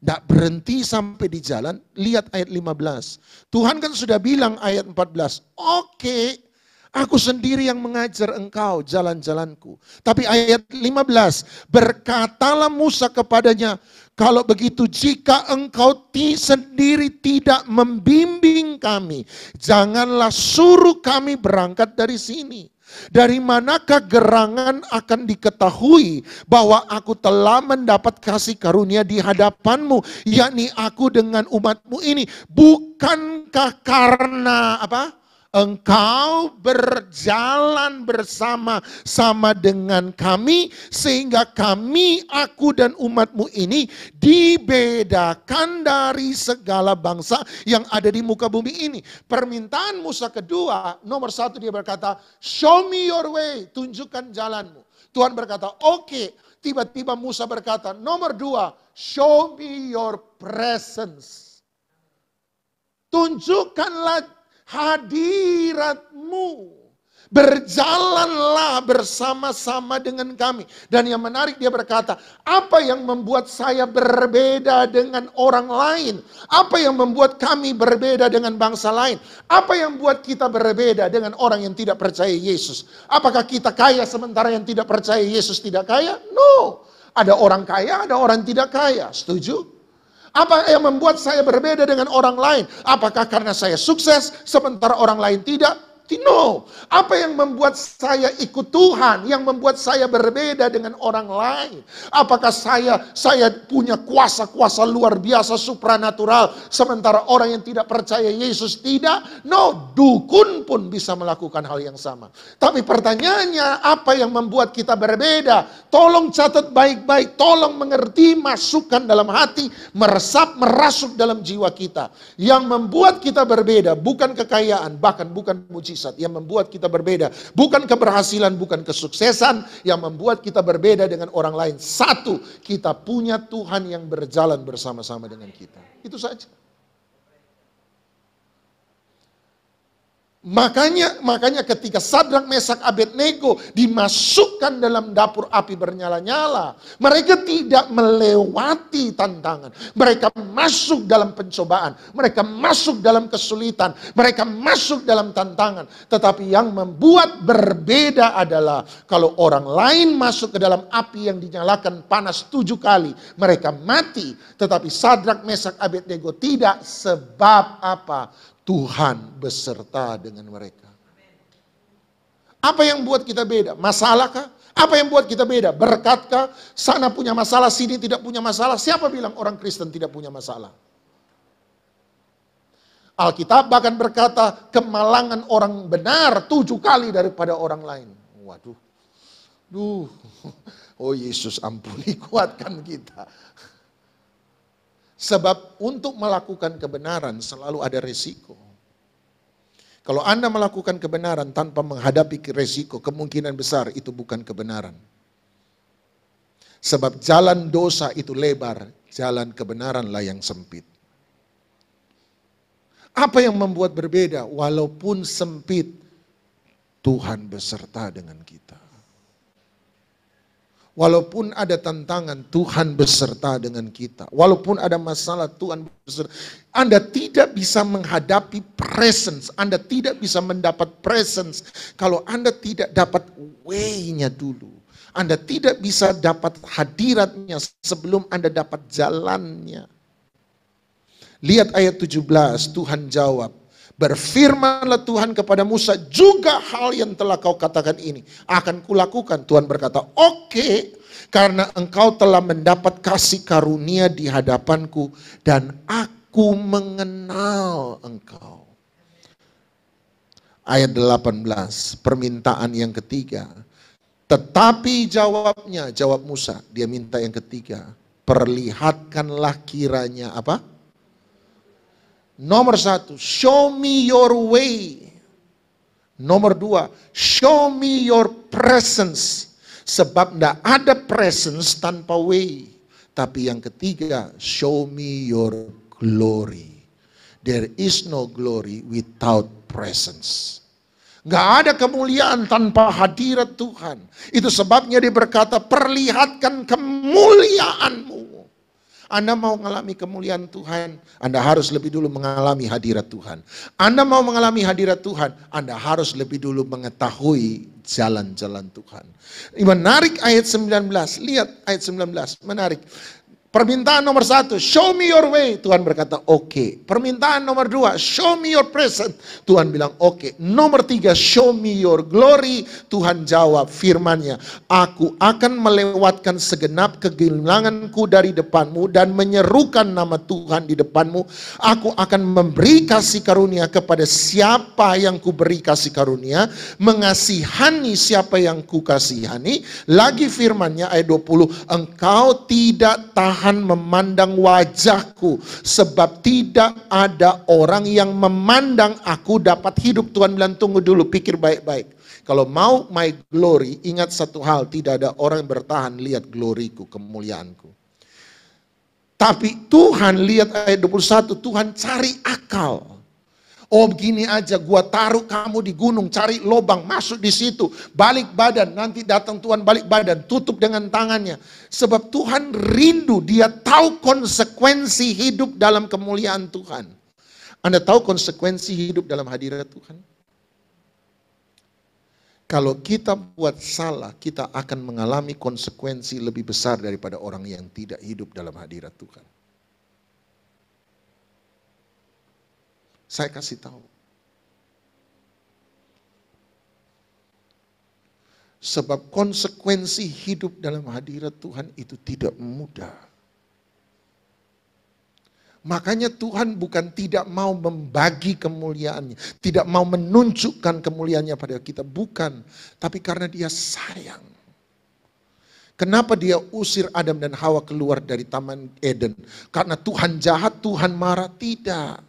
Tidak berhenti sampai di jalan. Lihat ayat 15. Tuhan kan sudah bilang ayat 14. Oke, aku sendiri yang mengajar engkau jalan-jalanku. Tapi ayat 15. Berkatalah Musa kepadanya, kalau begitu jika engkau sendiri tidak membimbing kami, janganlah suruh kami berangkat dari sini. Dari manakah gerangan akan diketahui bahwa aku telah mendapat kasih karunia di hadapanmu, yakni aku dengan umatmu ini? Bukankah karena apa? Engkau berjalan bersama-sama dengan kami, sehingga kami, aku dan umatmu ini dibedakan dari segala bangsa yang ada di muka bumi ini. Permintaan Musa kedua, nomor satu dia berkata, show me your way, tunjukkan jalanmu. Tuhan berkata, oke. Tiba-tiba Musa berkata, nomor dua, show me your presence. Tunjukkanlah hadiratmu. Berjalanlah bersama-sama dengan kami. Dan yang menarik dia berkata, apa yang membuat saya berbeda dengan orang lain? Apa yang membuat kami berbeda dengan bangsa lain? Apa yang membuat kita berbeda dengan orang yang tidak percaya Yesus? Apakah kita kaya sementara yang tidak percaya Yesus tidak kaya? No. Ada orang kaya, ada orang tidak kaya. Setuju? Apa yang membuat saya berbeda dengan orang lain? Apakah karena saya sukses sementara orang lain tidak? No. Apa yang membuat saya ikut Tuhan? Yang membuat saya berbeda dengan orang lain? Apakah saya punya kuasa-kuasa luar biasa supranatural sementara orang yang tidak percaya Yesus tidak? No. Dukun pun bisa melakukan hal yang sama. Tapi pertanyaannya, apa yang membuat kita berbeda? Tolong catat baik-baik, tolong mengerti, masukkan dalam hati, meresap, merasuk dalam jiwa kita. Yang membuat kita berbeda bukan kekayaan, bahkan bukan mujizat. Yang membuat kita berbeda bukan keberhasilan, bukan kesuksesan. Yang membuat kita berbeda dengan orang lain, satu, kita punya Tuhan yang berjalan bersama-sama dengan kita. Itu saja. Makanya ketika Sadrak, Mesak, Abednego dimasukkan dalam dapur api bernyala-nyala, mereka tidak melewati tantangan. Mereka masuk dalam pencobaan, mereka masuk dalam kesulitan, mereka masuk dalam tantangan. Tetapi yang membuat berbeda adalah kalau orang lain masuk ke dalam api yang dinyalakan panas 7 kali, mereka mati. Tetapi Sadrak, Mesak, Abednego tidak. Sebab apa? Tuhan beserta dengan mereka. Apa yang buat kita beda? Masalahkah? Apa yang buat kita beda? Berkatkah? Sana punya masalah, sini tidak punya masalah. Siapa bilang orang Kristen tidak punya masalah? Alkitab bahkan berkata, kemalangan orang benar 7 kali daripada orang lain. Waduh. Duh, oh Yesus ampuni, kuatkan kita. Sebab untuk melakukan kebenaran selalu ada resiko. Kalau Anda melakukan kebenaran tanpa menghadapi resiko, kemungkinan besar itu bukan kebenaran. Sebab jalan dosa itu lebar, jalan kebenaranlah yang sempit. Apa yang membuat berbeda? Walaupun sempit, Tuhan beserta dengan kita. Walaupun ada tantangan, Tuhan beserta dengan kita. Walaupun ada masalah, Tuhan beserta. Anda tidak bisa menghadapi presence, Anda tidak bisa mendapat presence kalau Anda tidak dapat way-nya dulu. Anda tidak bisa dapat hadiratnya sebelum Anda dapat jalannya. Lihat ayat 17, Tuhan jawab. Berfirmanlah Tuhan kepada Musa, juga hal yang telah kau katakan ini akan kulakukan. Tuhan berkata, oke, karena engkau telah mendapat kasih karunia di hadapanku dan aku mengenal engkau. Ayat 18, permintaan yang ketiga. Tetapi jawab Musa, dia minta yang ketiga. Perlihatkanlah kiranya apa? Nomor 1, show me your way. Nomor 2, show me your presence. Sebab tidak ada presence tanpa way. Tapi yang ketiga, show me your glory. There is no glory without presence. Nggak ada kemuliaan tanpa hadirat Tuhan. Itu sebabnya dia berkata, perlihatkan kemuliaanmu. Anda mau mengalami kemuliaan Tuhan, Anda harus lebih dulu mengalami hadirat Tuhan. Anda mau mengalami hadirat Tuhan, Anda harus lebih dulu mengetahui jalan-jalan Tuhan. Menarik ayat 19, lihat ayat 19, menarik. Permintaan nomor 1, show me your way. Tuhan berkata, oke. Permintaan nomor 2, show me your presence. Tuhan bilang, oke. Nomor 3, show me your glory. Tuhan jawab firman-Nya, aku akan melewatkan segenap kegilanganku dari depanmu dan menyerukan nama Tuhan di depanmu. Aku akan memberi kasih karunia kepada siapa yang kuberi kasih karunia, mengasihani siapa yang kukasihani. Lagi firman-Nya ayat 20, engkau tidak tahan memandang wajahku, sebab tidak ada orang yang memandang aku dapat hidup. Tuhan bilang, tunggu dulu, pikir baik-baik. Kalau mau my glory, ingat satu hal, tidak ada orang yang bertahan lihat gloriku, kemuliaanku. Tapi Tuhan, lihat ayat 21, Tuhan cari akal. Oh begini aja, gua taruh kamu di gunung, cari lubang, masuk di situ, balik badan, nanti datang Tuhan balik badan, tutup dengan tangannya. Sebab Tuhan rindu, dia tahu konsekuensi hidup dalam kemuliaan Tuhan. Anda tahu konsekuensi hidup dalam hadirat Tuhan? Kalau kita buat salah, kita akan mengalami konsekuensi lebih besar daripada orang yang tidak hidup dalam hadirat Tuhan. Saya kasih tahu. Sebab konsekuensi hidup dalam hadirat Tuhan itu tidak mudah. Makanya Tuhan bukan tidak mau membagi kemuliaannya, tidak mau menunjukkan kemuliaannya pada kita, bukan. Tapi karena dia sayang. Kenapa dia usir Adam dan Hawa keluar dari Taman Eden? Karena Tuhan jahat, Tuhan marah? Tidak.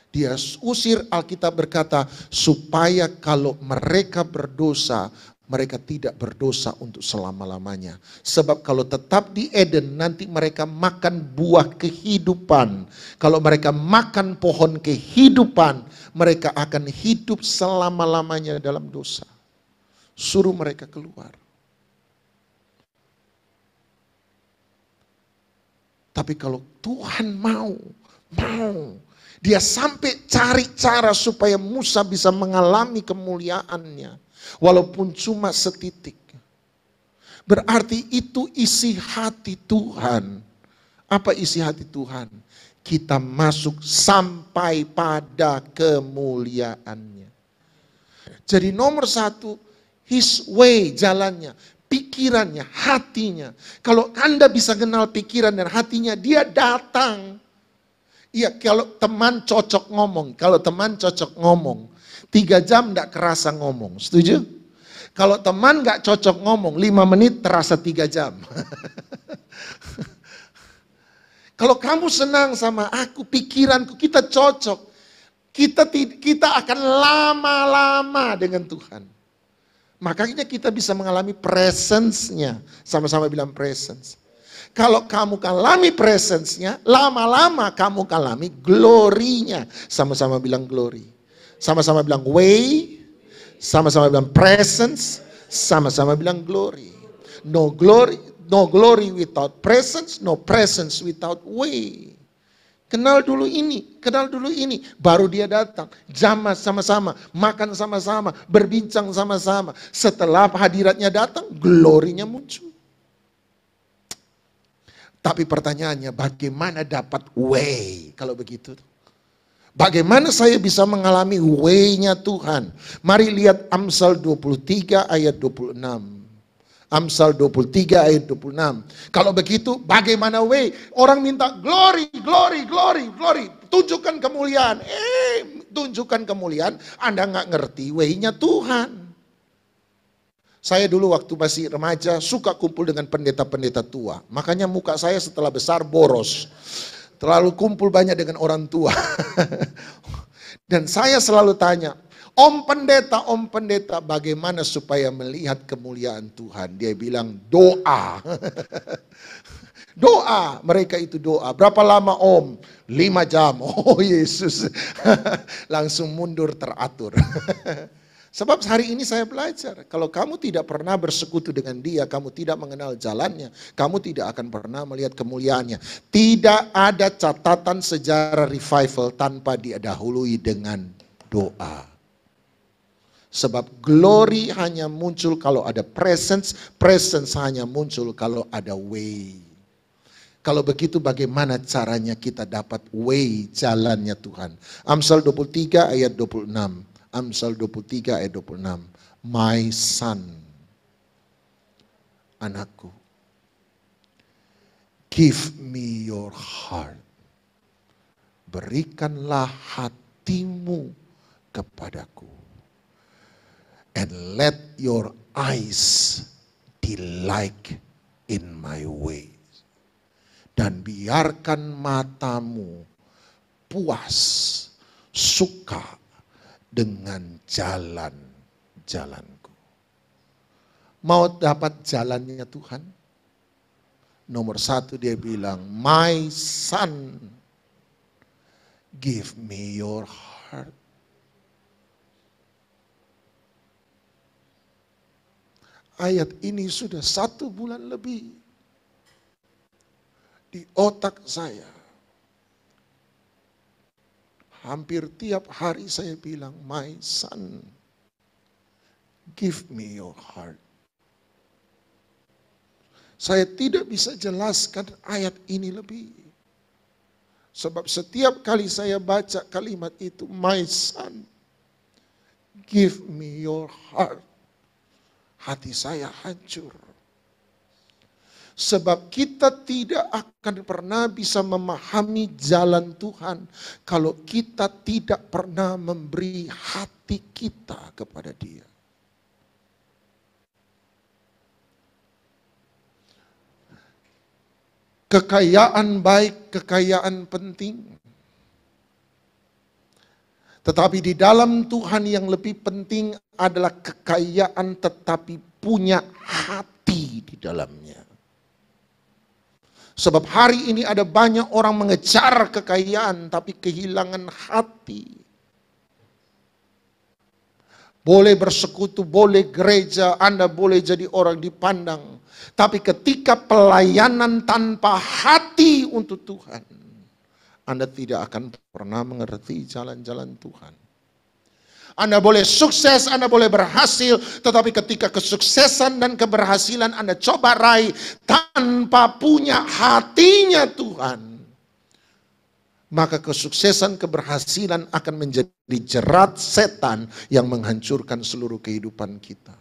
Dia usir, Alkitab berkata, supaya kalau mereka berdosa, mereka tidak berdosa untuk selama-lamanya. Sebab kalau tetap di Eden, nanti mereka makan buah kehidupan. Kalau mereka makan pohon kehidupan, mereka akan hidup selama-lamanya dalam dosa. Suruh mereka keluar. Tapi kalau Tuhan mau, dia sampai cari cara supaya Musa bisa mengalami kemuliaannya. Walaupun cuma setitik. Berarti itu isi hati Tuhan. Apa isi hati Tuhan? Kita masuk sampai pada kemuliaannya. Jadi nomor 1, His way, jalannya. Pikirannya, hatinya. Kalau Anda bisa kenal pikiran dan hatinya, dia datang. Iya, kalau teman cocok ngomong, 3 jam tidak kerasa ngomong, setuju? Kalau teman gak cocok ngomong, 5 menit terasa 3 jam. Kalau kamu senang sama aku, pikiranku, kita cocok. Kita akan lama-lama dengan Tuhan. Makanya kita bisa mengalami presence-nya. Sama-sama bilang presence. Kalau kamu alami presence-nya, lama-lama kamu alami glory-nya. Sama-sama bilang glory. Sama-sama bilang way. Sama-sama bilang presence. Sama-sama bilang glory. No glory without presence. No presence without way. Kenal dulu ini, baru dia datang. Jamah sama-sama, makan sama-sama, berbincang sama-sama. Setelah hadiratnya datang, glorinya muncul. Tapi pertanyaannya, bagaimana dapat way kalau begitu? Bagaimana saya bisa mengalami way-nya Tuhan? Mari lihat Amsal 23 ayat 26. Amsal 23 ayat 26. Kalau begitu bagaimana way? Orang minta glory. Tunjukkan kemuliaan. Tunjukkan kemuliaan. Anda nggak ngerti way-nya Tuhan. Saya dulu waktu masih remaja suka kumpul dengan pendeta-pendeta tua. Makanya muka saya setelah besar boros. Terlalu kumpul banyak dengan orang tua. Dan saya selalu tanya, Om pendeta, bagaimana supaya melihat kemuliaan Tuhan? Dia bilang doa. Doa, mereka itu doa. Berapa lama Om? 5 jam. Oh Yesus. Langsung mundur teratur. Sebab hari ini saya belajar, kalau kamu tidak pernah bersekutu dengan dia, kamu tidak mengenal jalannya, kamu tidak akan pernah melihat kemuliaannya. Tidak ada catatan sejarah revival tanpa didahului dengan doa. Sebab glory hanya muncul kalau ada presence hanya muncul kalau ada way. Kalau begitu bagaimana caranya kita dapat way, jalannya Tuhan? Amsal 23 ayat 26. Amsal 23 ayat 26. My son, anakku, give me your heart. Berikanlah hatimu kepadaku. And let your eyes delight in my ways. Dan biarkan matamu puas, suka dengan jalan-jalanku. Mau dapat jalannya Tuhan? Nomor 1 dia bilang, my son, give me your heart. Ayat ini sudah 1 bulan lebih di otak saya. Hampir tiap hari saya bilang, my son, give me your heart. Saya tidak bisa jelaskan ayat ini lebih. Sebab setiap kali saya baca kalimat itu, my son, give me your heart. Hati saya hancur. Sebab kita tidak akan pernah bisa memahami jalan Tuhan kalau kita tidak pernah memberi hati kita kepada Dia. Kekayaan baik, kekayaan penting. Tetapi di dalam Tuhan yang lebih penting adalah kekayaan tetapi punya hati di dalamnya. Sebab hari ini ada banyak orang mengejar kekayaan tapi kehilangan hati. Boleh bersekutu, boleh gereja, Anda boleh jadi orang dipandang. Tapi ketika pelayanan tanpa hati untuk Tuhan, Anda tidak akan pernah mengerti jalan-jalan Tuhan. Anda boleh sukses, Anda boleh berhasil, tetapi ketika kesuksesan dan keberhasilan Anda coba raih tanpa punya hatinya Tuhan, maka kesuksesan keberhasilan akan menjadi jerat setan yang menghancurkan seluruh kehidupan kita.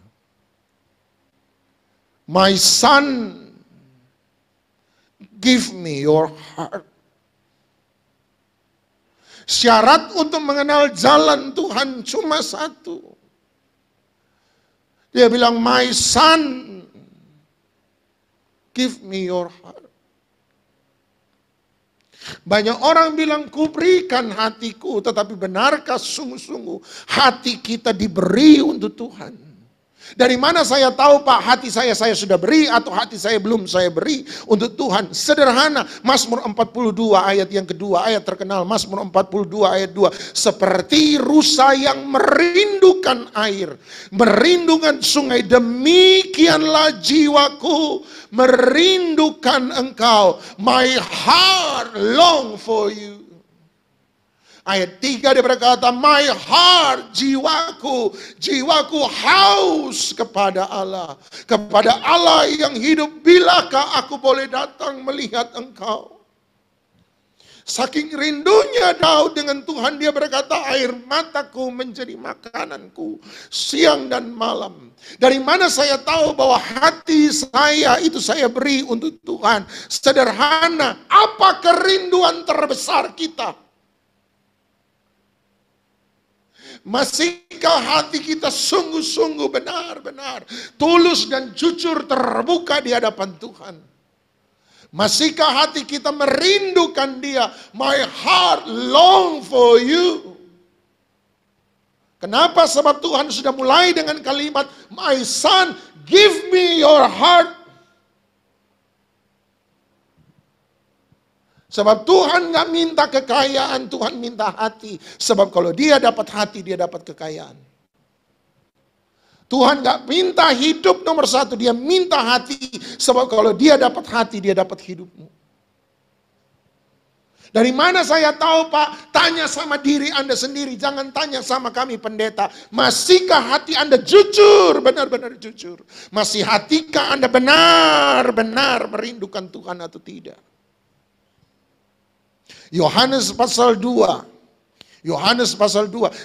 My son, give me your heart. Syarat untuk mengenal jalan Tuhan cuma 1. Dia bilang, my son, give me your heart. Banyak orang bilang, ku berikan hatiku, tetapi benarkah sungguh-sungguh hati kita diberi untuk Tuhan? Dari mana saya tahu Pak, hati saya sudah beri atau hati saya belum saya beri untuk Tuhan? Sederhana, Mazmur 42 ayat yang kedua, ayat terkenal Mazmur 42 ayat 2. Seperti rusa yang merindukan air, merindukan sungai, demikianlah jiwaku merindukan engkau. My heart long for you. Ayat 3 dia berkata, my heart, jiwaku haus kepada Allah yang hidup. Bilakah aku boleh datang melihat engkau? Saking rindunya Daud dengan Tuhan, dia berkata, air mataku menjadi makananku siang dan malam. Dari mana saya tahu bahwa hati saya itu saya beri untuk Tuhan? Sederhana, apa kerinduan terbesar kita? Masihkah hati kita sungguh-sungguh benar-benar tulus dan jujur terbuka di hadapan Tuhan? Masihkah hati kita merindukan Dia? My heart long for you. Kenapa? Sebab Tuhan sudah mulai dengan kalimat, my son, give me your heart. Sebab Tuhan gak minta kekayaan, Tuhan minta hati. Sebab kalau dia dapat hati, dia dapat kekayaan. Tuhan gak minta hidup nomor satu, dia minta hati. Sebab kalau dia dapat hati, dia dapat hidupmu. Dari mana saya tahu Pak? Tanya sama diri Anda sendiri, jangan tanya sama kami pendeta. Masihkah hati Anda jujur, benar-benar jujur? Masih hatikah Anda benar-benar merindukan Tuhan atau tidak? Yohanes pasal 2.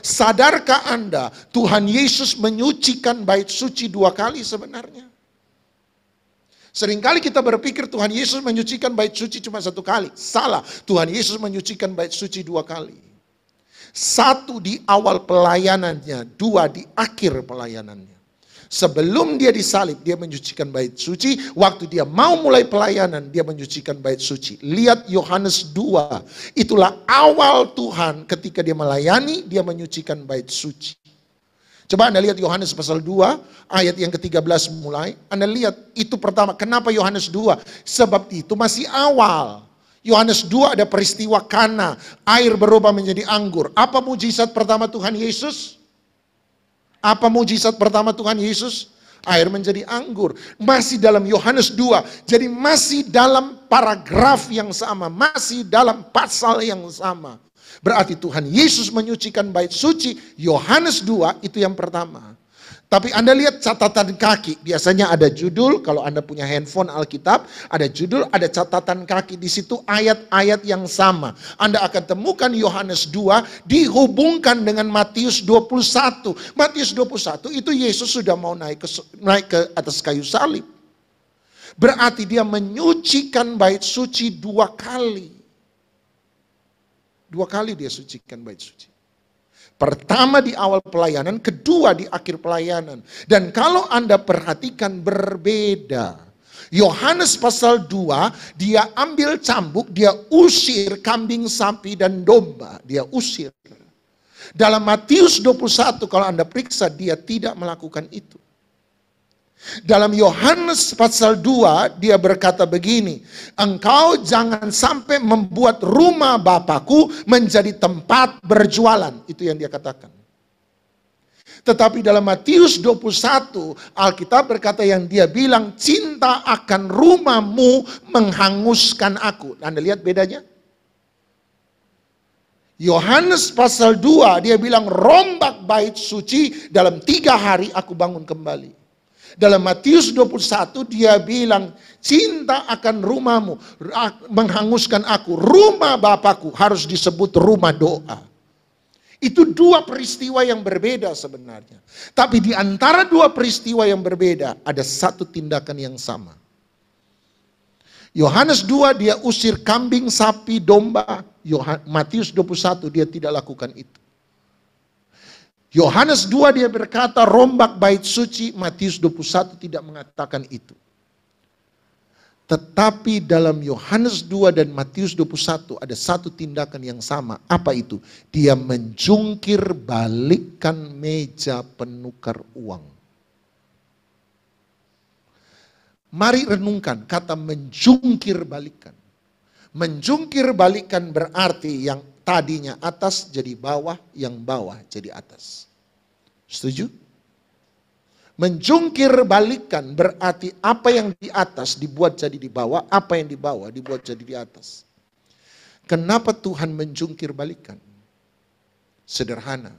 Sadarkah Anda Tuhan Yesus menyucikan bait suci 2 kali sebenarnya? Seringkali kita berpikir Tuhan Yesus menyucikan bait suci cuma 1 kali. Salah, Tuhan Yesus menyucikan bait suci 2 kali. 1 di awal pelayanannya, 2 di akhir pelayanannya. Sebelum dia disalib, dia menyucikan bait suci. Waktu dia mau mulai pelayanan, dia menyucikan bait suci. Lihat Yohanes 2. Itulah awal Tuhan ketika dia melayani, dia menyucikan bait suci. Coba Anda lihat Yohanes pasal 2, ayat yang ke-13 mulai. Anda lihat, itu pertama. Kenapa Yohanes 2? Sebab itu masih awal. Yohanes 2 ada peristiwa Kana. Air berubah menjadi anggur. Apa mujizat pertama Tuhan Yesus? Apa mujizat pertama Tuhan Yesus? Air menjadi anggur. Masih dalam Yohanes 2. Jadi masih dalam paragraf yang sama. Masih dalam pasal yang sama. Berarti Tuhan Yesus menyucikan bait suci. Yohanes 2 itu yang pertama. Tapi Anda lihat catatan kaki. Biasanya ada judul, kalau Anda punya handphone Alkitab, ada judul, ada catatan kaki. Di situ ayat-ayat yang sama. Anda akan temukan Yohanes 2 dihubungkan dengan Matius 21. Matius 21 itu Yesus sudah mau naik ke atas kayu salib. Berarti dia menyucikan bait suci 2 kali. 2 kali dia sucikan bait suci. Pertama di awal pelayanan, kedua di akhir pelayanan. Dan kalau Anda perhatikan berbeda. Yohanes pasal 2, dia ambil cambuk, dia usir kambing, sapi, dan domba. Dia usir. Dalam Matius 21, kalau Anda periksa, dia tidak melakukan itu. Dalam Yohanes pasal 2 dia berkata begini, engkau jangan sampai membuat rumah Bapakku menjadi tempat berjualan. Itu yang dia katakan. Tetapi dalam Matius 21 Alkitab berkata yang dia bilang, cinta akan rumahmu menghanguskan aku. Anda lihat bedanya? Yohanes pasal 2 dia bilang rombak bait suci, dalam 3 hari aku bangun kembali. Dalam Matius 21 dia bilang cinta akan rumahmu menghanguskan aku. Rumah Bapakku harus disebut rumah doa. Itu 2 peristiwa yang berbeda sebenarnya. Tapi di antara 2 peristiwa yang berbeda ada 1 tindakan yang sama. Yohanes 2 dia usir kambing, sapi, domba. Matius 21 dia tidak lakukan itu. Yohanes 2 dia berkata rombak bait suci, Matius 21 tidak mengatakan itu. Tetapi dalam Yohanes 2 dan Matius 21 ada satu tindakan yang sama. Apa itu? Dia menjungkir balikkan meja penukar uang. Mari renungkan kata menjungkir balikkan. Menjungkir balikkan berarti yang tadinya atas jadi bawah, yang bawah jadi atas. Setuju? Menjungkir balikkan berarti apa yang di atas dibuat jadi di bawah, apa yang di bawah dibuat jadi di atas. Kenapa Tuhan menjungkir balikkan? Sederhana.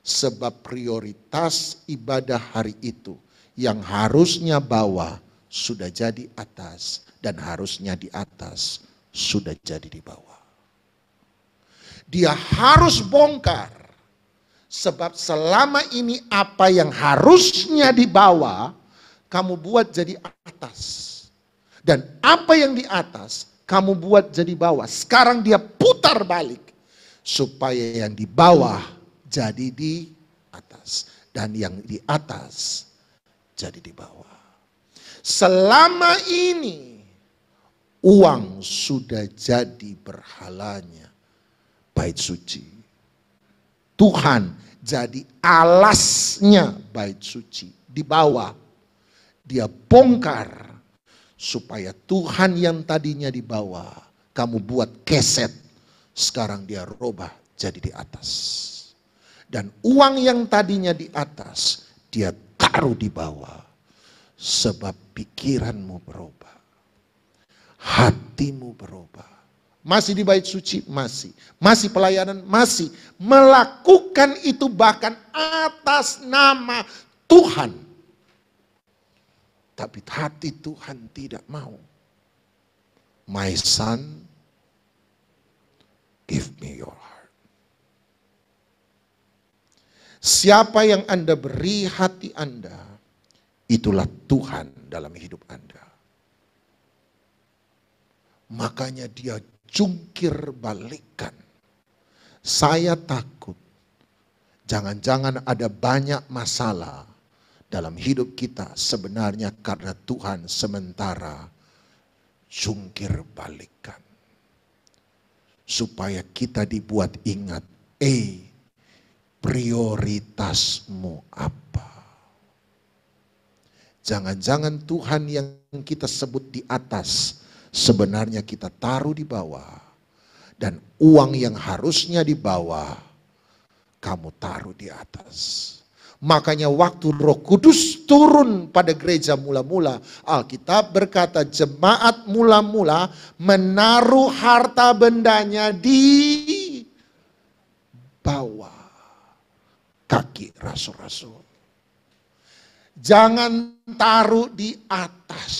Sebab prioritas ibadah hari itu yang harusnya bawah sudah jadi atas dan harusnya di atas sudah jadi di bawah. Dia harus bongkar. Sebab selama ini apa yang harusnya di bawah, kamu buat jadi atas. Dan apa yang di atas, kamu buat jadi bawah. Sekarang dia putar balik. Supaya yang di bawah jadi di atas. Dan yang di atas jadi di bawah. Selama ini, uang sudah jadi berhalanya bait suci. Tuhan jadi alasnya bait suci. Di bawah dia bongkar supaya Tuhan yang tadinya di bawah kamu buat keset, sekarang dia robah jadi di atas. Dan uang yang tadinya di atas dia taruh di bawah. Sebab pikiranmu berubah, hatimu berubah. Masih di bait suci? Masih pelayanan? Masih. Melakukan itu bahkan atas nama Tuhan. Tapi hati Tuhan tidak mau. My son, give me your heart. Siapa yang Anda beri hati Anda, itulah Tuhan dalam hidup Anda. Makanya dia jungkir balikkan. Saya takut jangan-jangan ada banyak masalah dalam hidup kita sebenarnya karena Tuhan sementara jungkir balikkan. Supaya kita dibuat ingat, prioritasmu apa? Jangan-jangan Tuhan yang kita sebut di atas, sebenarnya kita taruh di bawah. Dan uang yang harusnya di bawah, kamu taruh di atas. Makanya waktu Roh Kudus turun pada gereja mula-mula, Alkitab berkata jemaat mula-mula menaruh harta bendanya di bawah kaki rasul-rasul. Jangan taruh di atas.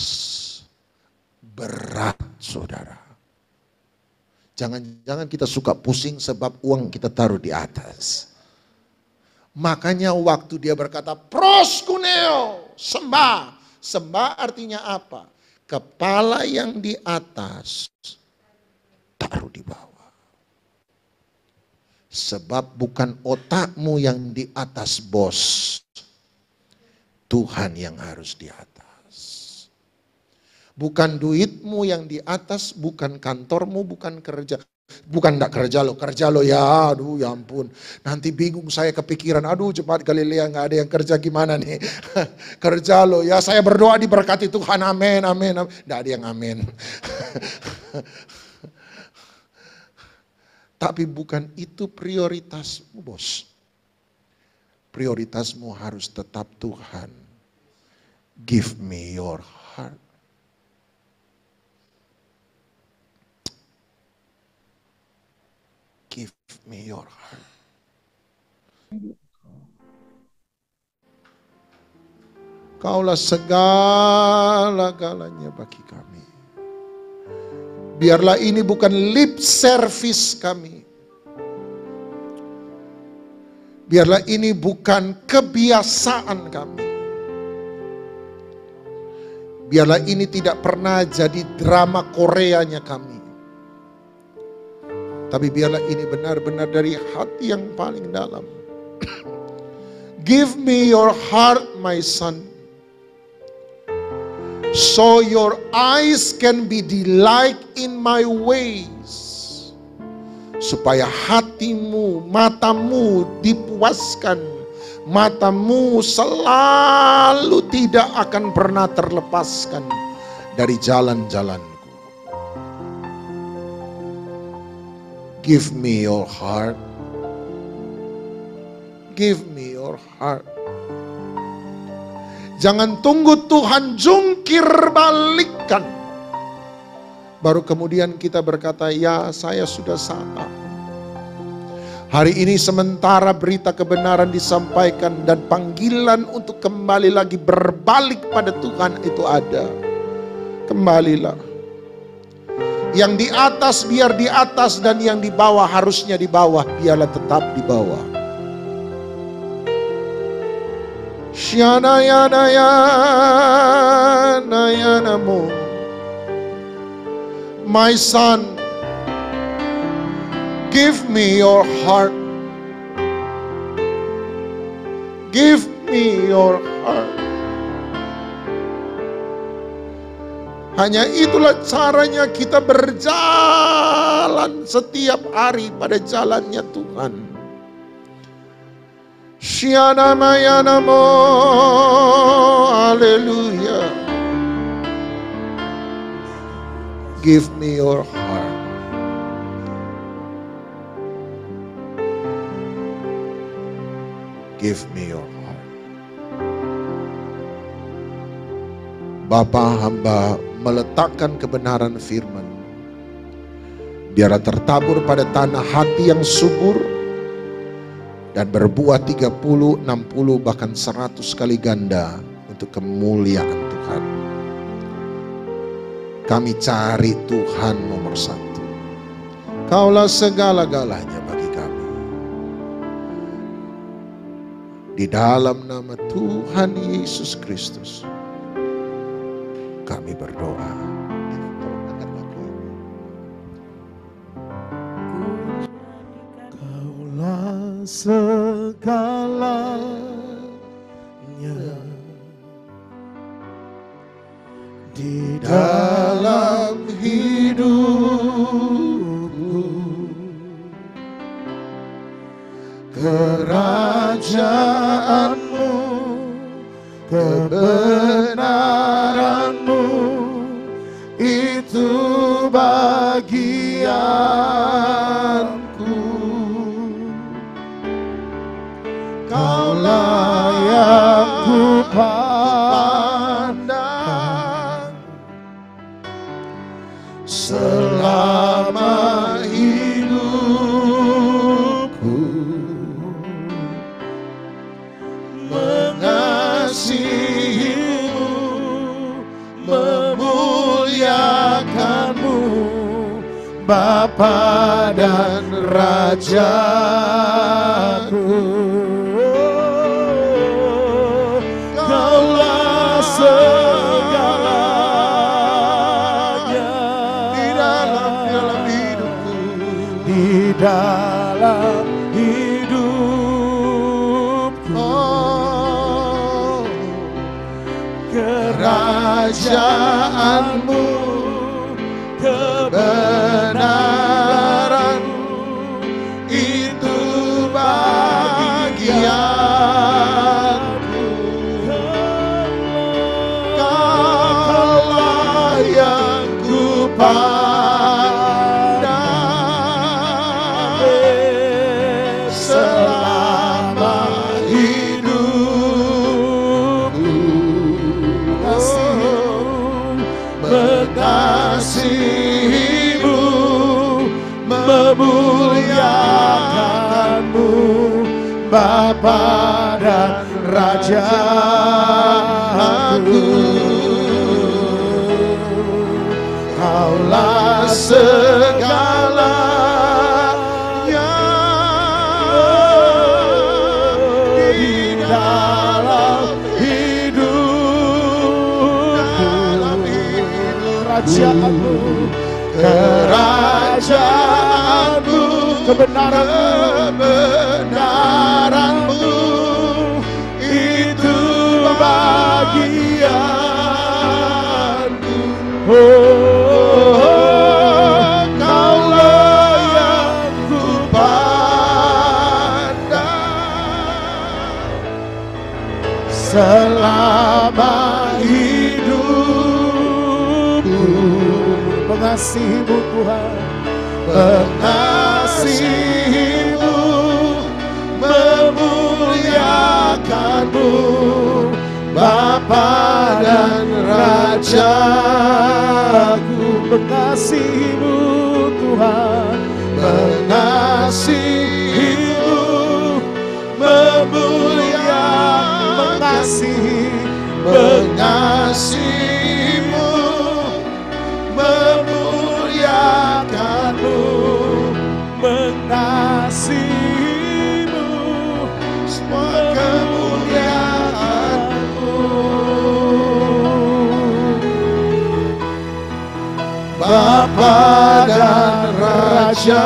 Berat, saudara. Jangan-jangan kita suka pusing sebab uang kita taruh di atas. Makanya waktu dia berkata proskuneo, sembah. Sembah artinya apa? Kepala yang di atas taruh di bawah. Sebab bukan otakmu yang di atas, bos. Tuhan yang harus di atas. Bukan duitmu yang di atas, bukan kantormu, bukan kerja. Bukan enggak kerja lo ya, aduh ya ampun. Nanti bingung saya kepikiran, aduh Jemaat Galilea enggak ada yang kerja gimana nih. Kerja lo ya, saya berdoa diberkati Tuhan, amin, amin, amin. Enggak ada yang amin. Tapi bukan itu prioritasmu, bos. Prioritasmu harus tetap Tuhan. Give me your heart. Give me your heart. Kaulah segala-galanya bagi kami. Biarlah ini bukan lip service kami. Biarlah ini bukan kebiasaan kami. Biarlah ini tidak pernah jadi drama Koreanya kami. Tapi biarlah ini benar-benar dari hati yang paling dalam. Give me your heart, my son, so your eyes can be delight in my ways. Supaya hatimu, matamu dipuaskan, matamu selalu tidak akan pernah terlepaskan dari jalan-jalanku. Give me your heart. Give me your heart. Jangan tunggu Tuhan jungkir balikan, baru kemudian kita berkata, ya saya sudah salah. Hari ini sementara berita kebenaran disampaikan dan panggilan untuk kembali lagi berbalik pada Tuhan itu ada. Kembalilah. Yang di atas biar di atas, dan yang di bawah harusnya di bawah, biarlah tetap di bawah. Syana yana yana yanamu. My son, give me your heart. Give me your heart. Hanya itulah caranya kita berjalan setiap hari pada jalannya Tuhan. Syana mayanamo, haleluya. Give me your heart. Give me your heart. Bapa, hamba meletakkan kebenaran firman. Biarlah tertabur pada tanah hati yang subur dan berbuah 30, 60, bahkan 100 kali ganda untuk kemuliaan Tuhan. Kami cari Tuhan nomor 1. Kaulah segala-galanya bagi kami. Di dalam nama Tuhan Yesus Kristus kami berdoa. Kaulah segalanya di dalam hidupku. Kerajaanmu, kebenaranmu, itu bagianku. Kaulah yang ku pandang selama hidupku, mengasihimu, memuliakanmu, Bapa dan Rajaku. Kaulah segalanya di dalam hidupku, di dalam hidupku. Oh, kerajaanmu, kebenaranmu, itu bagianku. Kaulah yang ku pandang selama hidupku. Mengasihimu, memuliakanmu, Bapa dan Rajaku. Kaulah segalanya di dalam hidupku. Kerajaanmu, kerajaanmu, kebenaranmu, selama hidupku. Mengasihimu Tuhan, Mengasihimu, memuliakanmu, Bapa dan Rajaku. mengasihimu Tuhan, Mengasihimu, mengasihimu, memuliakanmu, mengasihimu, semua kemuliaanmu, Bapa dan Rajaku.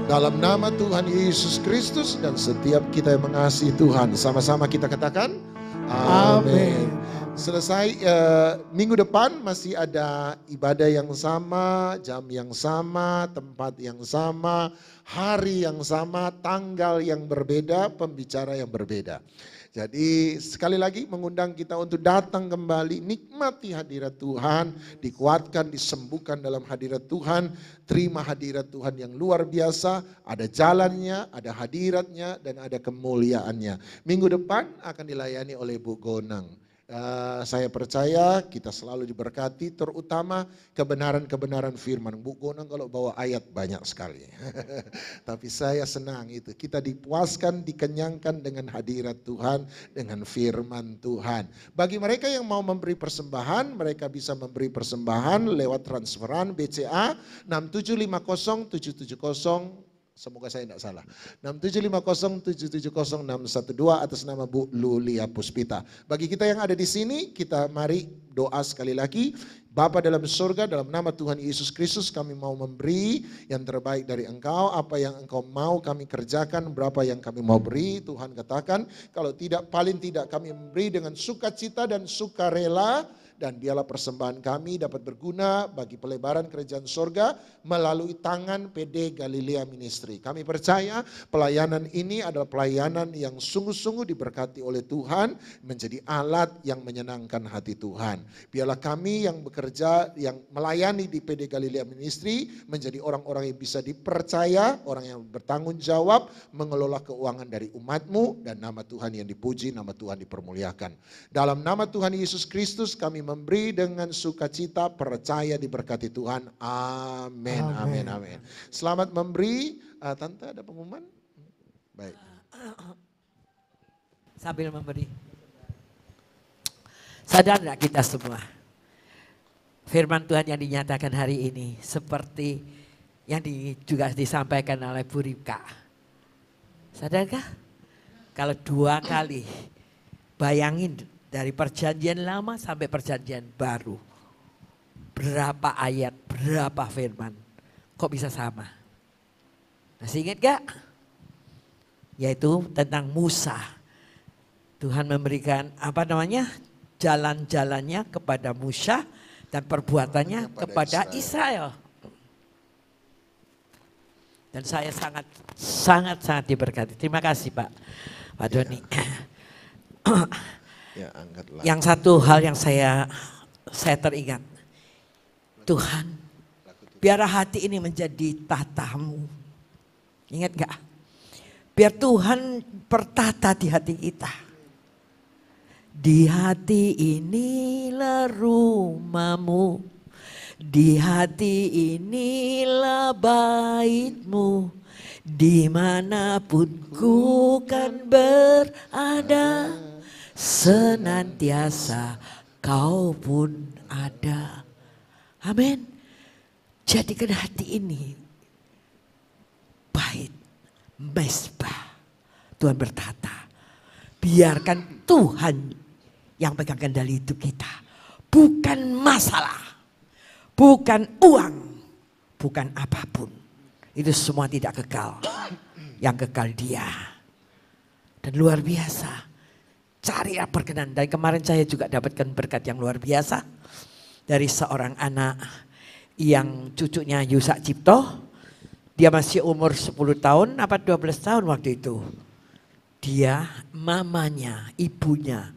Dalam nama Tuhan Yesus Kristus dan setiap kita yang mengasihi Tuhan, sama-sama kita katakan amin. Selesai minggu depan masih ada ibadah yang sama, jam yang sama, tempat yang sama, hari yang sama, tanggal yang berbeda, pembicara yang berbeda. Jadi sekali lagi mengundang kita untuk datang kembali, nikmati hadirat Tuhan, dikuatkan, disembuhkan dalam hadirat Tuhan, terima hadirat Tuhan yang luar biasa, ada jalannya, ada hadiratnya, dan ada kemuliaannya. Minggu depan akan dilayani oleh Bu Gonang. Saya percaya kita selalu diberkati, terutama kebenaran-kebenaran firman. Bu Gonang kalau bawa ayat banyak sekali. Tapi saya senang itu, kita dipuaskan, dikenyangkan dengan hadirat Tuhan, dengan firman Tuhan. Bagi mereka yang mau memberi persembahan, mereka bisa memberi persembahan lewat transferan BCA 6750770. Semoga saya tidak salah. 67507700612 atas nama Bu Lulia Puspita. Bagi kita yang ada di sini, kita mari doa sekali lagi. Bapa dalam surga, dalam nama Tuhan Yesus Kristus kami mau memberi yang terbaik dari Engkau. Apa yang Engkau mau kami kerjakan, berapa yang kami mau beri. Tuhan katakan, kalau tidak, paling tidak kami memberi dengan sukacita dan sukarela. Dan biarlah persembahan kami dapat berguna bagi pelebaran kerajaan sorga melalui tangan PD Galilea Ministry. Kami percaya pelayanan ini adalah pelayanan yang sungguh-sungguh diberkati oleh Tuhan, menjadi alat yang menyenangkan hati Tuhan. Biarlah kami yang bekerja, yang melayani di PD Galilea Ministry menjadi orang-orang yang bisa dipercaya, orang yang bertanggung jawab mengelola keuangan dari umat-Mu, dan nama Tuhan yang dipuji, nama Tuhan dipermuliakan. Dalam nama Tuhan Yesus Kristus kami memberi dengan sukacita, percaya diberkati Tuhan. Amin, amin, amin. Selamat memberi. Tante ada pengumuman? Baik. Sambil memberi. Sadar enggak kita semua? Firman Tuhan yang dinyatakan hari ini seperti yang juga disampaikan oleh Bu Ribka. Sadarkah? Kalau 2 kali, bayangin dari perjanjian lama sampai perjanjian baru. Berapa ayat, berapa firman. Kok bisa sama? Masih ingat gak? Yaitu tentang Musa. Tuhan memberikan jalan-jalannya kepada Musa dan perbuatannya kepada Israel. Dan saya sangat diberkati. Terima kasih Pak Doni. Ya, angkatlah. Yang satu hal yang saya teringat. Tuhan, biar hati ini menjadi tatamu. Ingat gak? Biar Tuhan bertata di hati kita. Di hati inilah rumahmu. Di hati inilah baitmu. Dimanapun ku kan berada. Senantiasa kau pun ada. Amin. Jadikan hati ini bait, mesbah. Tuhan bertata. Biarkan Tuhan yang pegang kendali hidup kita. Bukan masalah. Bukan uang. Bukan apapun. Itu semua tidak kekal. Yang kekal Dia. Dan luar biasa. Cari perkenan. Dan kemarin saya juga dapatkan berkat yang luar biasa. Dari seorang anak yang cucunya Yusak Cipto. Dia masih umur 10 tahun apa 12 tahun waktu itu. Dia, mamanya, ibunya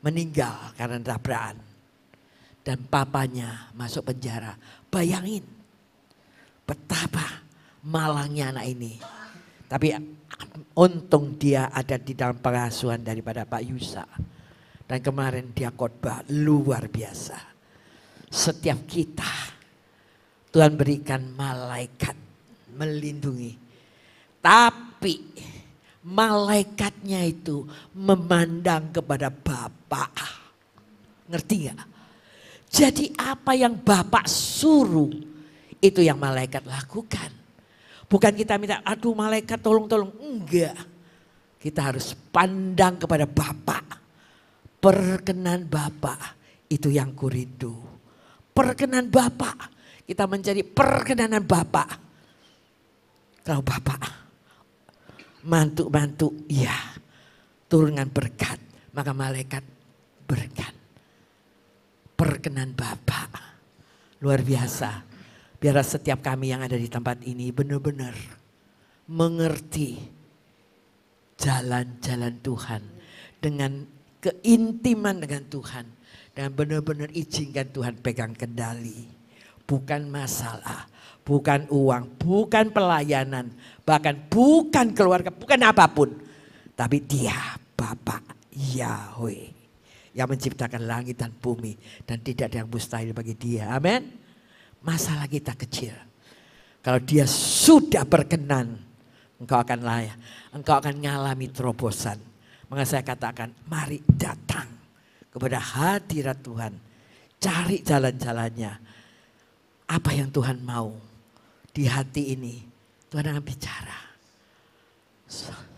meninggal karena tabrakan. Dan papanya masuk penjara. Bayangin betapa malangnya anak ini. Tapi untung dia ada di dalam pengasuhan daripada Pak Yusa. Dan kemarin dia khotbah luar biasa. Setiap kita Tuhan berikan malaikat melindungi. Tapi malaikatnya itu memandang kepada Bapa. Ngerti gak? Jadi apa yang Bapak suruh itu yang malaikat lakukan. Bukan kita minta, aduh malaikat tolong-tolong. Enggak. Kita harus pandang kepada Bapa. Perkenan Bapa itu yang kurindu. Perkenan Bapa. Kita mencari perkenanan Bapa. Kalau Bapak mantu-mantu, ya turunkan berkat. Maka malaikat berkat. Perkenan Bapak. Luar biasa. Biar setiap kami yang ada di tempat ini benar-benar mengerti jalan-jalan Tuhan. Dengan keintiman dengan Tuhan. Dan benar-benar izinkan Tuhan pegang kendali. Bukan masalah, bukan uang, bukan pelayanan, bahkan bukan keluarga, bukan apapun. Tapi Dia, Bapa Yahweh, yang menciptakan langit dan bumi. Dan tidak ada yang mustahil bagi Dia. Amin. Masalah kita kecil. Kalau Dia sudah berkenan, engkau akan layak. Engkau akan mengalami terobosan. Maka saya katakan, mari datang kepada hadirat Tuhan. Cari jalan-jalannya. Apa yang Tuhan mau di hati ini, Tuhan akan bicara.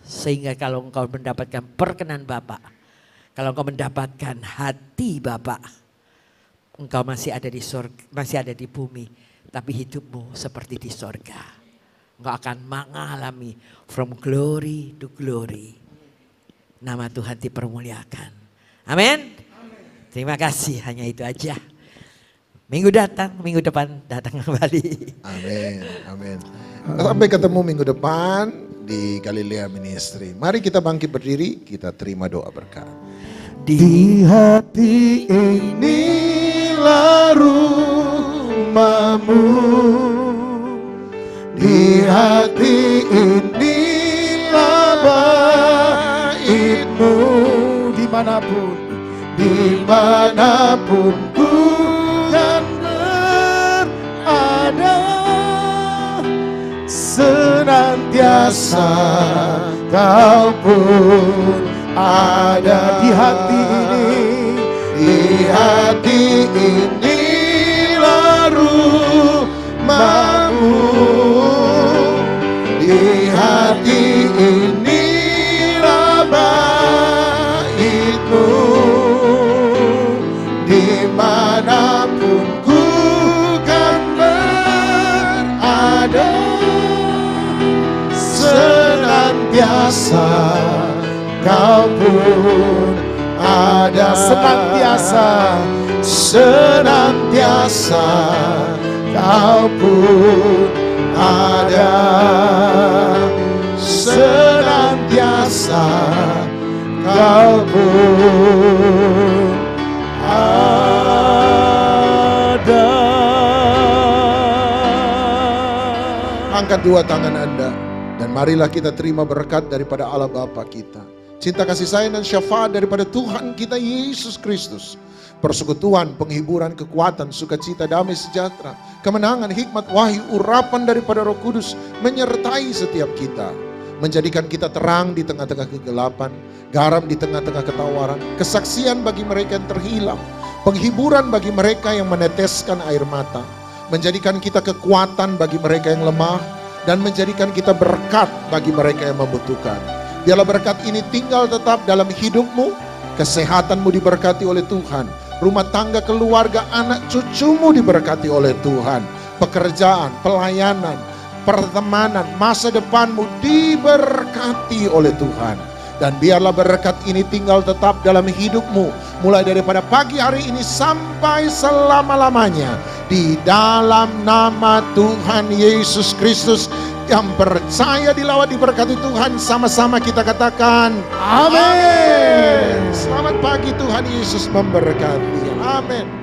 Sehingga kalau engkau mendapatkan perkenan Bapa, kalau engkau mendapatkan hati Bapa, engkau masih ada di surga, masih ada di bumi, tapi hidupmu seperti di surga. Engkau akan mengalami from glory to glory. Nama Tuhan dipermuliakan. Amin. Terima kasih, hanya itu aja. Minggu depan datang kembali. Amin, amin. Sampai ketemu minggu depan di Galilea Ministry. Mari kita bangkit berdiri, kita terima doa berkat. Di hati inilah rumahmu, di hati inilah baitmu, dimanapun ku dan berada, senantiasa kau pun ada di hati ini. Di hati inilah rumahmu, di hati inilah baitmu, dimanapun ku kan berada, senantiasa kau pun ada, senantiasa kau pun ada, senantiasa kau pun ada. Angkat dua tangan Anda dan marilah kita terima berkat daripada Allah Bapa kita. Cinta kasih sayang dan syafaat daripada Tuhan kita Yesus Kristus. Persekutuan, penghiburan, kekuatan, sukacita, damai sejahtera, kemenangan, hikmat, wahyu, urapan daripada Roh Kudus menyertai setiap kita. Menjadikan kita terang di tengah-tengah kegelapan, garam di tengah-tengah ketawaran, kesaksian bagi mereka yang terhilang, penghiburan bagi mereka yang meneteskan air mata, menjadikan kita kekuatan bagi mereka yang lemah, dan menjadikan kita berkat bagi mereka yang membutuhkan. Biarlah berkat ini tinggal tetap dalam hidupmu, kesehatanmu diberkati oleh Tuhan, rumah tangga, keluarga, anak cucumu diberkati oleh Tuhan, pekerjaan, pelayanan, pertemanan, masa depanmu diberkati oleh Tuhan. Dan biarlah berkat ini tinggal tetap dalam hidupmu, mulai daripada pagi hari ini sampai selama-lamanya. Di dalam nama Tuhan Yesus Kristus, yang percaya dilawat diberkati Tuhan, sama-sama kita katakan amin. Selamat pagi, Tuhan Yesus memberkati. Amin.